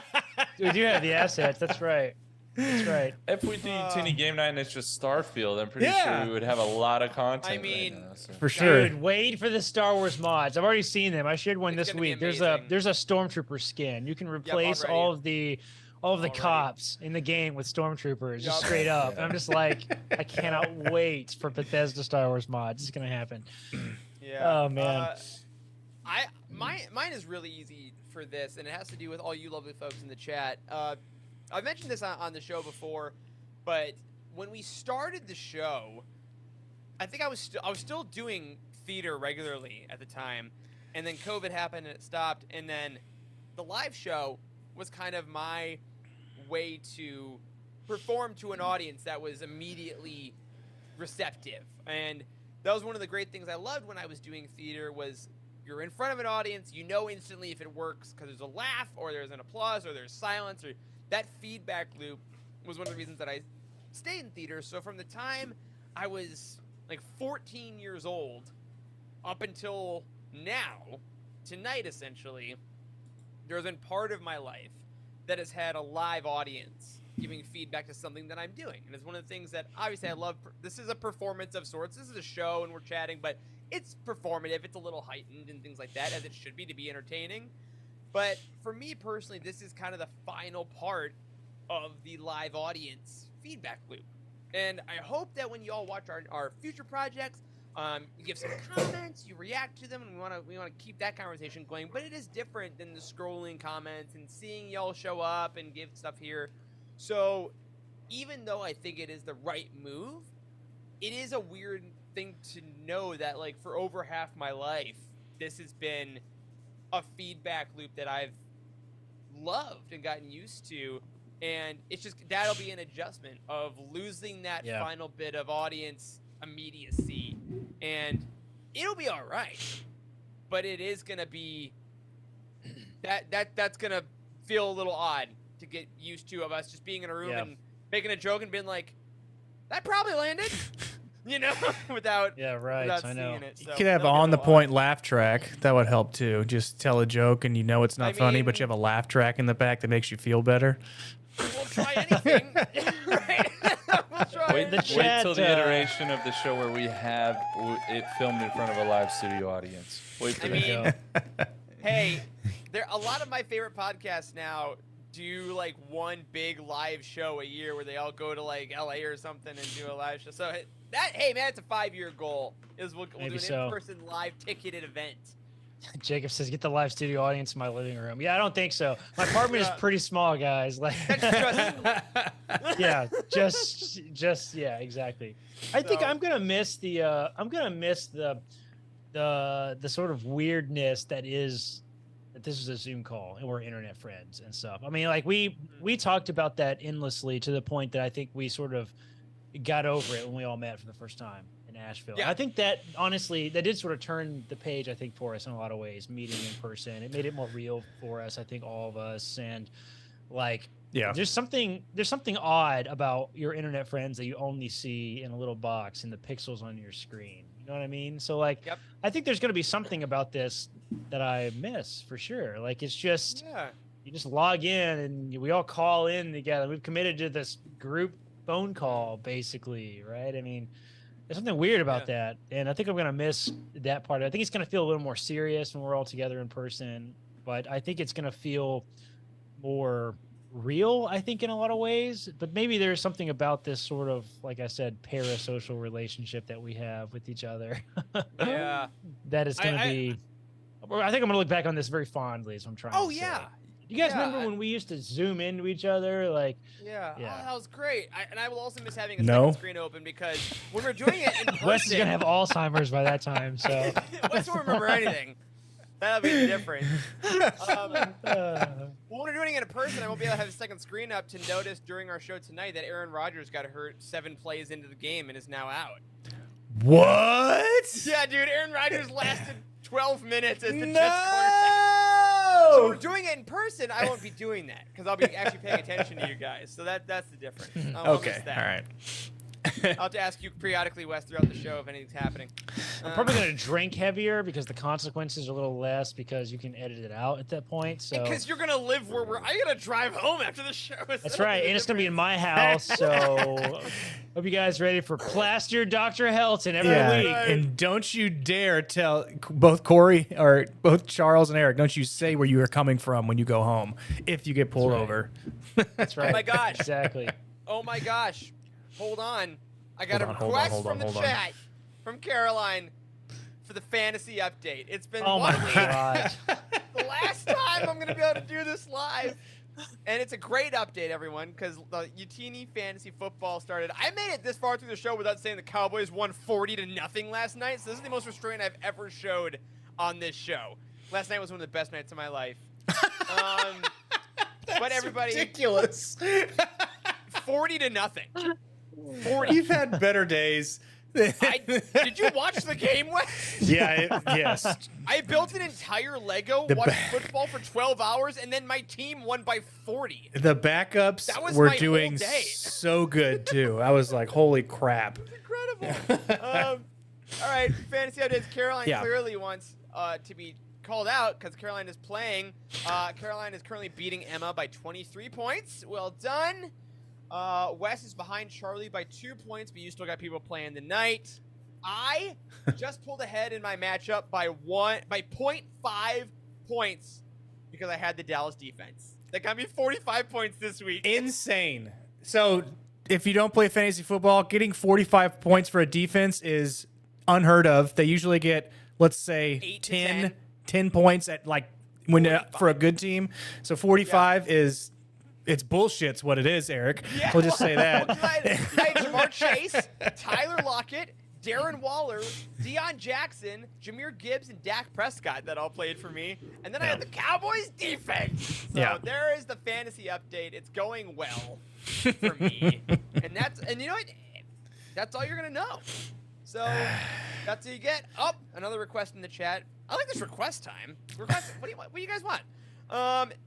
We do have the assets. That's right. That's right. If we do Tinny Game Night and it's just Starfield, I'm pretty Yeah. sure we would have a lot of content. I mean, right now, so. For sure. Dude, wait for the Star Wars mods. I've already seen them. I shared one It's this gonna be week. There's amazing. a stormtrooper skin. You can replace already. all of the Already. cops in the game with stormtroopers, just Yup. straight up. And I'm just like, I cannot wait for Bethesda Star Wars mods. It's gonna happen. Yeah. Oh, man. Mine is really easy for this, and it has to do with all you lovely folks in the chat. I've mentioned this on the show before, but when we started the show, I think I was still doing theater regularly at the time, and then COVID happened and it stopped, and then the live show was kind of my way to perform to an audience that was immediately receptive. And that was one of the great things I loved when I was doing theater was you're in front of an audience, you know instantly if it works because there's a laugh or there's an applause or there's silence, or that feedback loop was one of the reasons that I stayed in theater. So from the time I was like 14 years old up until now, tonight essentially, there's been part of my life that has had a live audience giving feedback to something that I'm doing. And it's one of the things that obviously I love. This is a performance of sorts. This is a show and we're chatting, but it's performative. It's a little heightened and things like that, as it should be to be entertaining. But for me personally, this is kind of the final part of the live audience feedback loop. And I hope that when you all watch our future projects, you give some comments, you react to them, and we want to keep that conversation going. But it is different than the scrolling comments and seeing y'all show up and give stuff here. So even though I think it is the right move, it is a weird thing to know that, like, for over half my life, this has been a feedback loop that I've loved and gotten used to. And it's just, that'll be an adjustment of losing that final bit of audience immediacy. And it'll be all right. But it is going to be, that's going to feel a little odd to get used to, of us just being in a room and making a joke and being like, that probably landed, you know, without without I know. seeing it. So You could have that'll be a on the little point laugh track. That would help too. Just tell a joke and you know it's not funny, but you have a laugh track in the back that makes you feel better. odd. We'll try anything. Right? We'll try Wait, anything. wait till the iteration of the show where we have it filmed in front of a live studio audience. Wait for I that. mean, hey, a lot of my favorite podcasts now do like one big live show a year where they all go to like LA or something and do a live show. So that, hey man, it's a 5-year goal. Is we'll do an in-person live ticketed event. Jacob says, "Get the live studio audience in my living room." Yeah, I don't think so. My apartment is pretty small, guys. Like, yeah, just yeah, exactly. I think I'm gonna miss the sort of weirdness that is that this is a Zoom call and we're internet friends and stuff. I mean, like we talked about that endlessly to the point that I think we sort of got over it when we all met for the first time in Nashville. Yeah. I think that honestly, that did sort of turn the page, I think, for us in a lot of ways, meeting in person. It made it more real for us, I think, all of us. And like, there's something odd about your internet friends that you only see in a little box in the pixels on your screen. You know what I mean? So like, I think there's going to be something about this that I miss for sure. Like, it's just, you just log in and we all call in together. We've committed to this group phone call basically, right? I mean, there's something weird about that. And I think I'm going to miss that part. I think it's going to feel a little more serious when we're all together in person, but I think it's going to feel more real, I think, in a lot of ways. But maybe there's something about this sort of, like I said, parasocial relationship that we have with each other. That is going to be, I think I'm going to look back on this very fondly, is what I'm trying to say. You guys remember when we used to zoom into each other? Like, Oh, that was great. And I will also miss having a second screen open because when we're doing it in person, Wes is gonna have Alzheimer's by that time. So Wes won't remember anything. That'll be the difference. When we're doing it in person, I won't be able to have a second screen up to notice during our show tonight that Aaron Rodgers got hurt 7 plays into the game and is now out. What? Yeah, dude. Aaron Rodgers lasted 12 minutes as the Jets quarterback. So when we're doing it in person, I won't be doing that because I'll be actually paying attention to you guys. So that's the difference. I'll miss that. All right. I'll have to ask you periodically, Wes, throughout the show if anything's happening. I'm probably gonna drink heavier because the consequences are a little less because you can edit it out at that point. So because you're gonna live where I gotta drive home after the show. That's right, and it's gonna be in my house. So hope you guys ready for Plaster Dr. Helton every week. And don't you dare tell both Charles and Eric, don't you say where you are coming from when you go home if you get pulled over. That's right. Oh my gosh. Exactly. Oh my gosh. Hold on. I got a request from the chat from Caroline for the fantasy update. It's been 1 week. God. The last time I'm going to be able to do this live. And it's a great update, everyone, because the Utini fantasy football started. I made it this far through the show without saying the Cowboys won 40-0 last night. So this is the most restraint I've ever showed on this show. Last night was one of the best nights of my life. But everybody, ridiculous. 40-0. 40. You've had better days. Did you watch the game, Wes? Yes. I built an entire Lego, The watched ba- football for 12 hours, and then my team won by 40. The backups That was were my whole doing day. so good too. I was like, holy crap. Incredible. All right, fantasy updates. Caroline Yeah. clearly wants to be called out because Caroline is playing. Caroline is currently beating Emma by 23 points. Well done. Wes is behind Charlie by 2 points, but you still got people playing tonight. I just pulled ahead in my matchup by 0.5 points because I had the Dallas defense. That got me 45 points this week. Insane. So if you don't play fantasy football, getting 45 points for a defense is unheard of. They usually get, let's say, 8 to 10 points at like when for a good team. So 45 is it's bullshit's what it is, Eric. Yeah. We'll just say that. Well, I had Jamar Chase, Tyler Lockett, Darren Waller, Deion Jackson, Jahmyr Gibbs, and Dak Prescott that all played for me. And then I had the Cowboys defense. So Yeah. there is the fantasy update. It's going well for me. and you know what? That's all you're gonna know. So that's what you get. Oh, another request in the chat. I like this request time. Request. What do you guys want?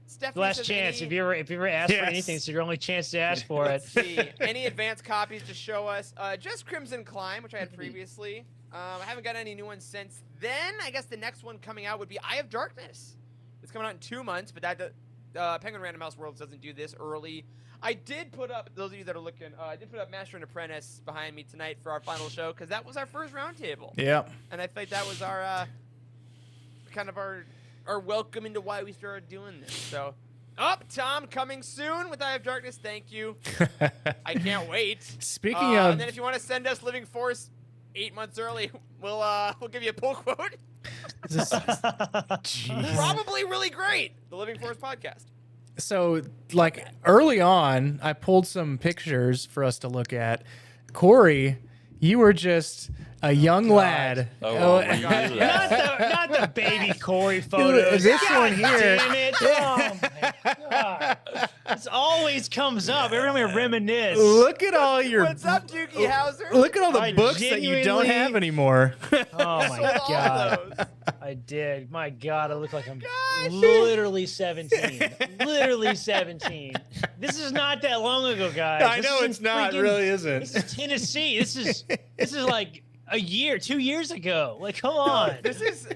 Stephanie Last says chance. any- If you ever ask for Yes. anything, it's your only chance to ask for it. Let's see. Any advanced copies to show us? Just Crimson Climb, which I had previously. I haven't got any new ones since then. I guess the next one coming out would be Eye of Darkness. It's coming out in 2 months, but that Penguin Random House Worlds doesn't do this early. I did put up, those of you that are looking, I did put up Master and Apprentice behind me tonight for our final show because that was our first roundtable. Yeah. And I felt that was our kind of our welcome into why we started doing this. So, Tom coming soon with Eye of Darkness. Thank you. I can't wait. Speaking of, and then if you want to send us Living Force 8 months early, we'll give you a pull quote. Jeez. Probably really great. The Living Force podcast. So, like early on, I pulled some pictures for us to look at. Corey, you were just a young lad. Oh, my God. not the baby Corey photos. This God one here. Damn it. Oh, my God. This always comes up every time we reminisce. Look at all your. What's up, Doogie Howser? Look at all the I books that you don't genuinely- have anymore. Oh, my Sold all God. those. I did. My God, I look like I'm Gosh. literally 17. Literally 17. This is not that long ago, guys. I This know is in it's not. freaking- Really This isn't. is Tennessee. This is like a year, 2 years ago. Like, come on. This is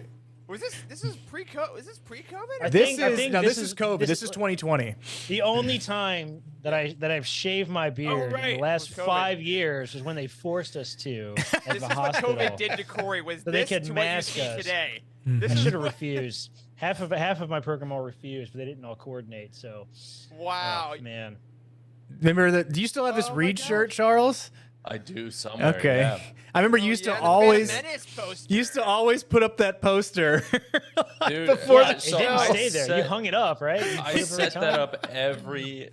pre-COVID? Is this pre-COVID? I This think is no. this This is is- COVID. this- This is 2020. The only time that I've shaved my beard in right, the last with COVID. 5 years was when they forced us to at This the is what hospital. COVID did to Corey. Was So they this could to what you mask see us. today? Mm-hmm. This I is should have refused. Half of my program all refused, but they didn't all coordinate. So, wow. oh, man. Remember that? Do you still have this Oh my Reed gosh. shirt, Charles? I do somewhere. Okay. Yeah. I remember you Oh, used yeah, to the always Phantom Menace poster. used to always put up that poster Dude, before yeah, the It so didn't I stay there. You set- hung it up, right? You I put it every set that time. up every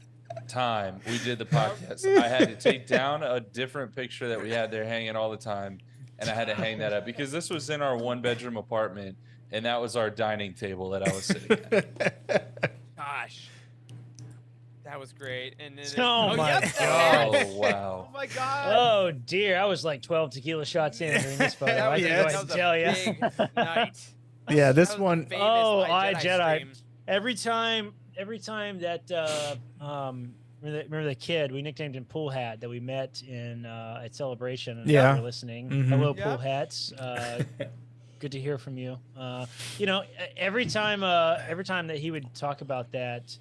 time we did the podcast. I had to take down a different picture that we had there hanging all the time, and I had to hang that up because this was in our 1-bedroom apartment, and that was our dining table that I was sitting at. Gosh. That was great. And then Oh my yep, the God. hat. Oh wow! Oh my God. Oh dear, I was like 12 tequila shots in during this photo. That I was, think yes. I that can was tell a you. big night. Yeah, this That was the one. famous Oh, I Jedi. stream. Every time that remember the kid we nicknamed him Pool Hat that we met in at Celebration. And Yeah. if you're listening. Mhm. Hello, Yep. Pool Hats. Good to hear from you. You know, every time that he would talk about that,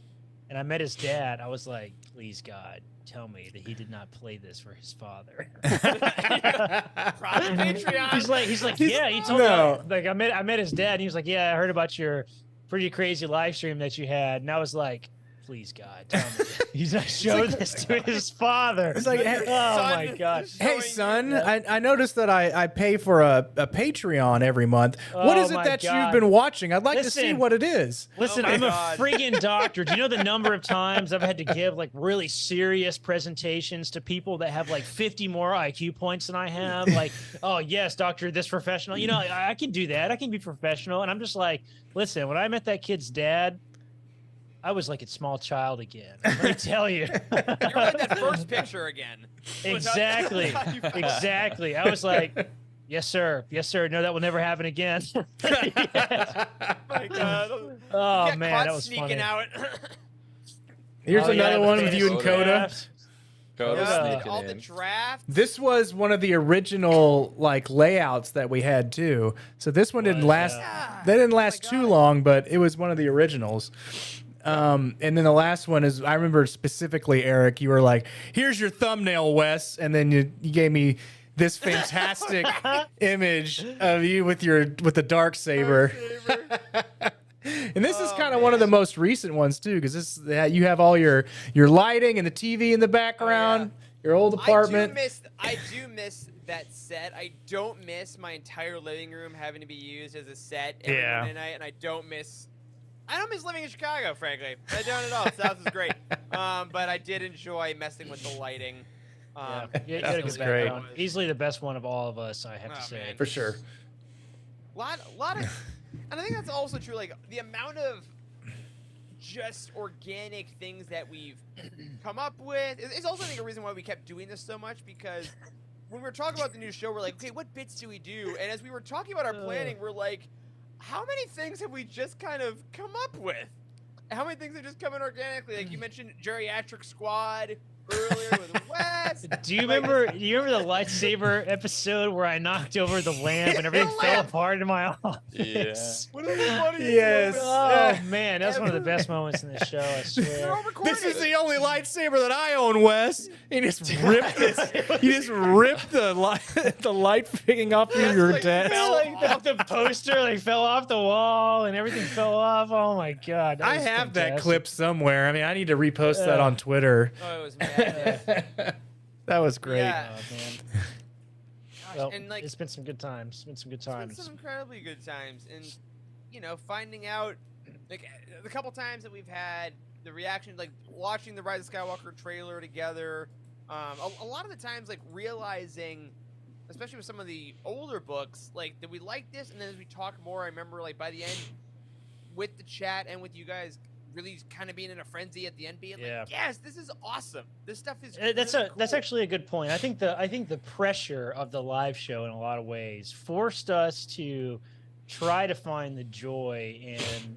and I met his dad, I was like, please God, tell me that he did not play this for his father. Private Patreon. He's like, yeah. He told No. me, like, I met his dad, and he was like, yeah, I heard about your pretty crazy live stream that you had, and I was like, please God, tell me he's not showing this to his father. It's like, hey, oh son my gosh. is Hey showing son, you- I noticed that I pay for a Patreon every month. What Oh is it my that God. you've been watching? I'd like to see Listen. what it is. Listen, Oh my I'm God. a friggin' doctor. Do you know the number of times I've had to give like really serious presentations to people that have like 50 more IQ points than I have? Like, oh yes, doctor, this professional. You know, I can do that. I can be professional. And I'm just like, listen, when I met that kid's dad, I was like a small child again. Let me tell you. You're like that first picture again. Exactly. Exactly. I was like, yes, sir. Yes, sir. No, that will never happen again. Yes. My God. Oh, You got man, caught that was sneaking funny. out. Here's Oh, yeah, another the one with you and fantasy Coda. draft. Coda Yeah. sneaking all the in. drafts. This was one of the original like layouts that we had too. So this one didn't Was, last. Yeah. They didn't Oh my last too God. long, but it was one of the originals. And then the last one is I remember specifically, Eric. You were like, "Here's your thumbnail, Wes," and then you gave me this fantastic image of you with the dark saber. And this is Oh, kind of one of the man. most recent ones too, because you have all your lighting and the TV in the background, your old apartment. I do miss that set. I don't miss my entire living room having to be used as a set every Yeah. Monday night, and I don't miss living in Chicago, frankly. I don't at all. South is great. But I did enjoy messing with the lighting. Yeah, Um, you That got a was good great. background. Easily the best one of all of us, I have to Oh, say. man. For sure. lot of, and I think that's also true. Like the amount of just organic things that we've come up with. It's also I think a reason why we kept doing this so much, because when we were talking about the new show, we're like, okay, what bits do we do? And as we were talking about our planning, we're like, how many things have we just kind of come up with? How many things have just come in organically? Like you mentioned Geriatric Squad earlier with Wes. Do you remember the lightsaber episode where I knocked over the lamp and everything The fell lamp. apart in my office? One of the funniest Yes. moments. Oh man, that's one of the best moments in the show, I We're swear. all recording. This is the only lightsaber that I own, Wes. You just ripped it. You just ripped the light fitting off of your like desk. fell Like the poster like fell off the wall and everything fell off. Oh my god. that I was have that fantastic. clip somewhere. I mean, I need to repost that Yeah. on Twitter. Oh, it was madness. That was great. Yeah. Oh man. Gosh, Well, and like it's been some good times. It's been some good it's been times. some incredibly good times, and finding out like the couple times that we've had the reaction, like watching the Rise of Skywalker trailer together. A lot of the times, like realizing, especially with some of the older books, like that we like this, and then as we talk more, I remember like by the end, with the chat and with you guys, really kind of being in a frenzy at the end, being Yeah. like, "Yes, this is awesome. This stuff is." That's really that's cool." actually a good point. I think the pressure of the live show in a lot of ways forced us to try to find the joy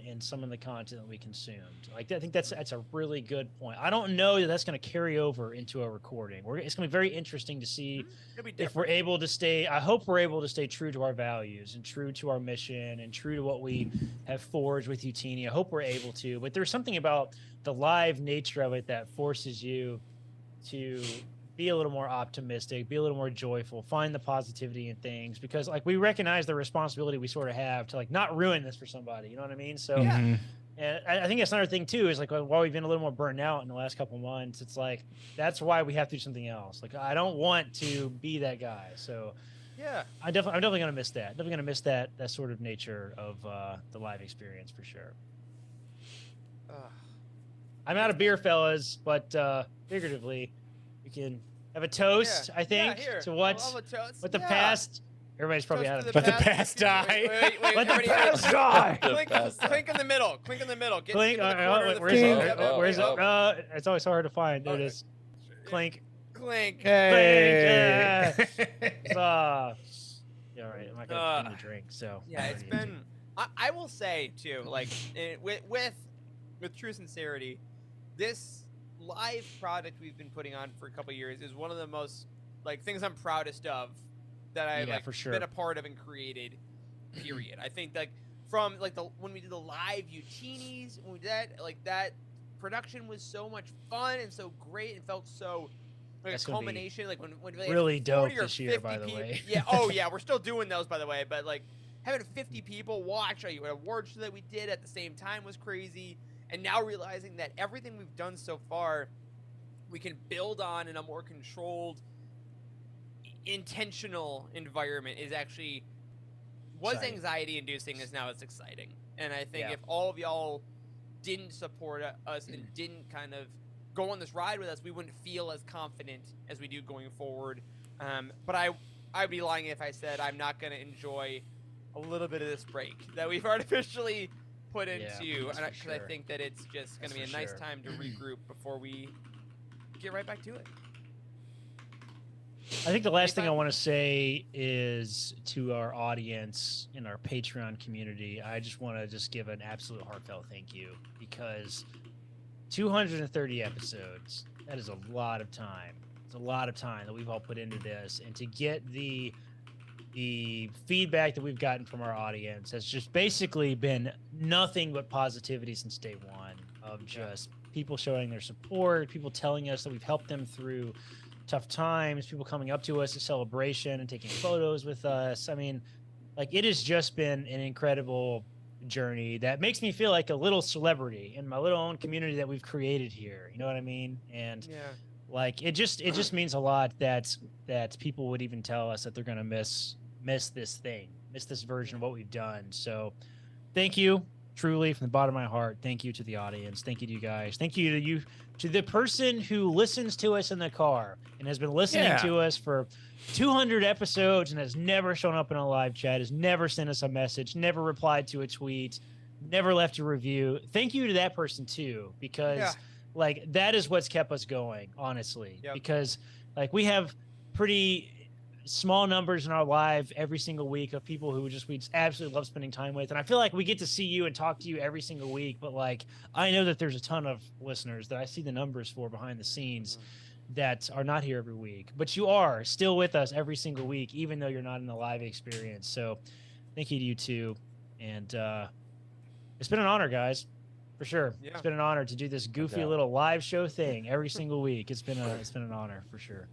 in some of the content that we consumed. Like I think that's a really good point. I don't know that that's going to carry over into a recording. It's going to be very interesting to see It'll be if we're different. able to stay. I hope we're able to stay true to our values and true to our mission and true to what we have forged with Utini. I hope we're able to. But there's something about the live nature of it that forces you to be a little more optimistic, be a little more joyful, find the positivity in things, because like we recognize the responsibility we sort of have to like not ruin this for somebody. You know what I mean? So Yeah. Mhm. and I think that's another thing too, is like while we've been a little more burnt out in the last couple months, it's like that's why we have to do something else. Like I don't want to be that guy. So Yeah. I'm definitely gonna miss that. Definitely gonna miss that sort of nature of the live experience for sure. Ugh. I'm out of beer, fellas, but figuratively, we can have a toast. Yeah. I think Yeah, here. to what I'll have a toast. what the Yeah. past. Everybody's probably Toast out to of the Let the past die. Wait, Let the everybody- past die. The Clink, past die. clink in the middle. Clink in the middle. Get Clink. into the Oh, corner of wait, the where's fridge. it? Yep, Oh, Where's oh. it? It's always hard to find. There it is. Clink. Clink. Hey. Yeah, all right. I'm not gonna continue to drink. So Yeah, it's been. I will say too, like with true sincerity, this live product we've been putting on for a couple years is one of the most like things I'm proudest of that I've Yeah, like, for sure. been a part of and created. Period. I think like from like when we did the live Utinis, when we did that, like that production was so much fun and so great and felt so like That's a gonna be culmination. Like when they had really dope 40 or this year, 50 by the peop- way. Yeah. Oh yeah, we're still doing those by the way, but like having 50 people watch an award show that we did at the same time was crazy. And now realizing that everything we've done so far, we can build on in a more controlled, intentional environment is actually was Exciting. anxiety inducing is now it's exciting. And I think Yeah. if all of y'all didn't support us and didn't kind of go on this ride with us, we wouldn't feel as confident as we do going forward. But I'd be lying if I said I'm not going to enjoy a little bit of this break that we've artificially put Yeah, into, that's because for I sure. think that it's just going That's to be a for nice sure. time to regroup before we get right back to it. I think the last thing I Anytime. want to say is to our audience in our Patreon community, I just want to just give an absolute heartfelt thank you, because 230 episodes, that is a lot of time. It's a lot of time that we've all put into this, and to get the feedback that we've gotten from our audience has just basically been nothing but positivity since day one, of just people showing their support, people telling us that we've helped them through tough times, people coming up to us at celebration and taking photos with us. I mean, like, it has just been an incredible journey that makes me feel like a little celebrity in my little own community that we've created here. You know what I mean? And Yeah. like, it just means a lot that people would even tell us that they're gonna miss this thing, miss this version of what we've done. So thank you, truly, from the bottom of my heart. Thank you to the audience. Thank you to you guys. Thank you to the person who listens to us in the car and has been listening Yeah. to us for 200 episodes and has never shown up in a live chat, has never sent us a message, never replied to a tweet, never left a review. Thank you to that person too, because Yeah. like, that is what's kept us going, honestly. Yep. Because like, we have pretty small numbers in our live every single week of people who we just absolutely love spending time with, and I feel like we get to see you and talk to you every single week, but like, I know that there's a ton of listeners that I see the numbers for behind the scenes that are not here every week, but you are still with us every single week, even though you're not in the live experience. So thank you to you too, and it's been an honor, guys, for sure. Yeah. It's been an honor to do this goofy doubt. little live show thing every single week. It's been an honor for sure.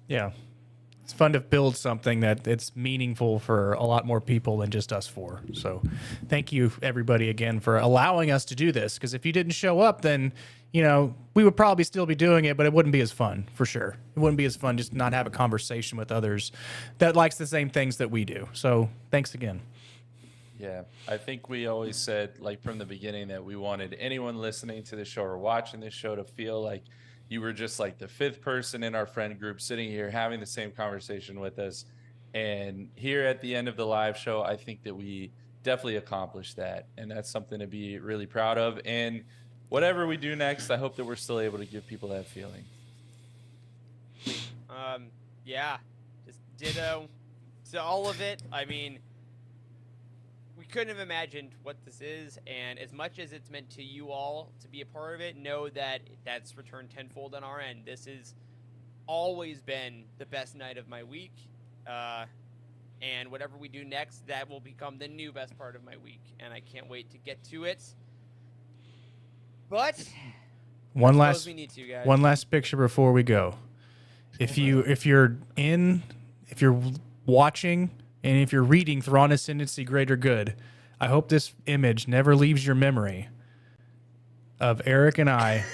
Yeah. It's fun to build something that it's meaningful for a lot more people than just us four. So thank you, everybody, again, for allowing us to do this. Because if you didn't show up, then, you know, we would probably still be doing it, but it wouldn't be as fun, for sure. It wouldn't be as fun just to not have a conversation with others that likes the same things that we do. So thanks again. Yeah, I think we always said, like, from the beginning, that we wanted anyone listening to the show or watching this show to feel like you were just like the fifth person in our friend group sitting here having the same conversation with us. And here at the end of the live show, I think that we definitely accomplished that. And that's something to be really proud of. And whatever we do next, I hope that we're still able to give people that feeling. Yeah, just ditto to all of it. I mean, we couldn't have imagined what this is, and as much as it's meant to you all to be a part of it, know that that's returned tenfold on our end. This has always been the best night of my week, and whatever we do next, that will become the new best part of my week, and I can't wait to get to it. But One suppose last we need to, guys. One last picture before we go. If you're watching and if you're reading Thrawn Ascendancy Greater Good, I hope this image never leaves your memory of Eric and I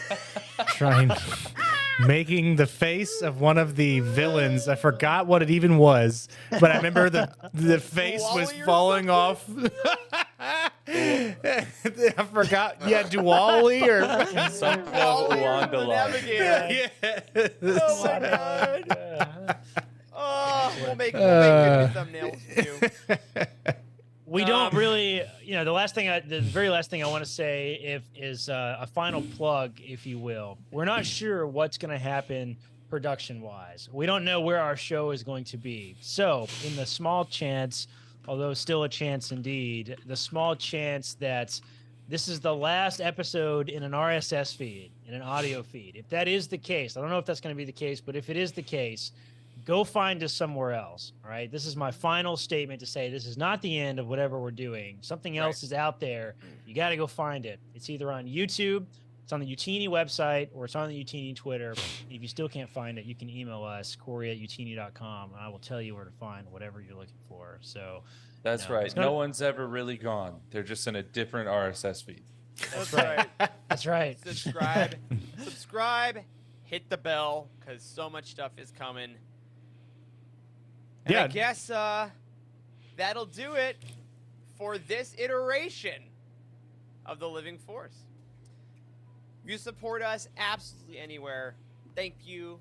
making the face of one of the villains. I forgot what it even was, but I remember the face was Wally or falling off. I forgot. Yeah, Duwali or Something of Wally or along the the line. Navigator. yeah. Oh my god. Oh, we'll make good thumbnails too. We don't really, the very last thing I want to say is a final plug, if you will. We're not sure what's going to happen production-wise. We don't know where our show is going to be. So, in the small chance, although still a chance indeed, the small chance that this is the last episode in an RSS feed, in an audio feed. If that is the case, I don't know if that's going to be the case, but if it is the case, go find us somewhere else. All right. This is my final statement to say this is not the end of whatever we're doing. Something else is out there. You got to go find it. It's either on YouTube, it's on the Utini website, or it's on the Utini Twitter. If you still can't find it, you can email us, Corey@utini.com, and I will tell you where to find whatever you're looking for. So That's No, right. it's gonna- No one's ever really gone. They're just in a different RSS feed. That's right. that's right. Subscribe, hit the bell, because so much stuff is coming. And Yeah. I guess that'll do it for this iteration of the Living Force. If you support us absolutely anywhere, thank you,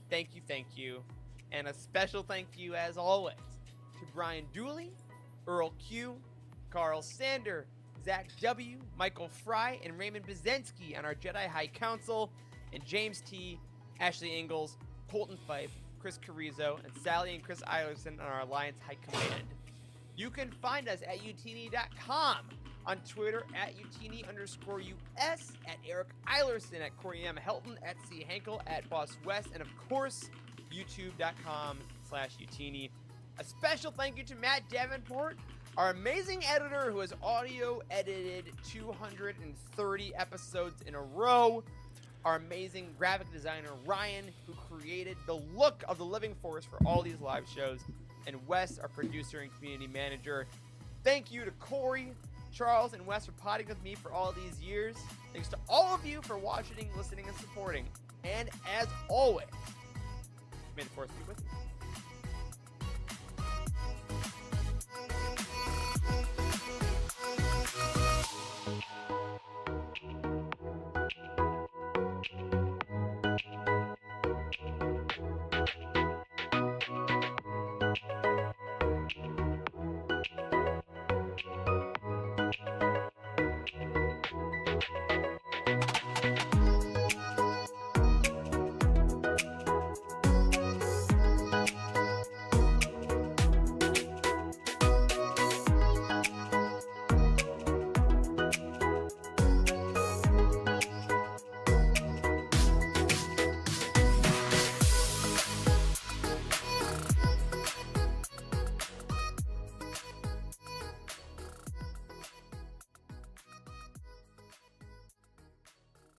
thank you, thank you. And a special thank you, as always, to Brian Dooley, Earl Q, Carl Sander, Zach W., Michael Fry, and Raymond Bazensky on our Jedi High Council, and James T., Ashley Ingalls, Colton Fife, Chris Carrizo, and Sally and Chris Eilerson on our Alliance High Command. You can find us at utini.com, on Twitter at utini_US, at Eric Eilerson, at Corey M. Helton, at C. Hankel, at Boss West, and of course, youtube.com/utini. A special thank you to Matt Davenport, our amazing editor who has audio edited 230 episodes in a row. Our amazing graphic designer, Ryan, who created the look of the Living Force for all these live shows. And Wes, our producer and community manager. Thank you to Corey, Charles, and Wes for potting with me for all these years. Thanks to all of you for watching, listening, and supporting. And as always, may the Force be with you.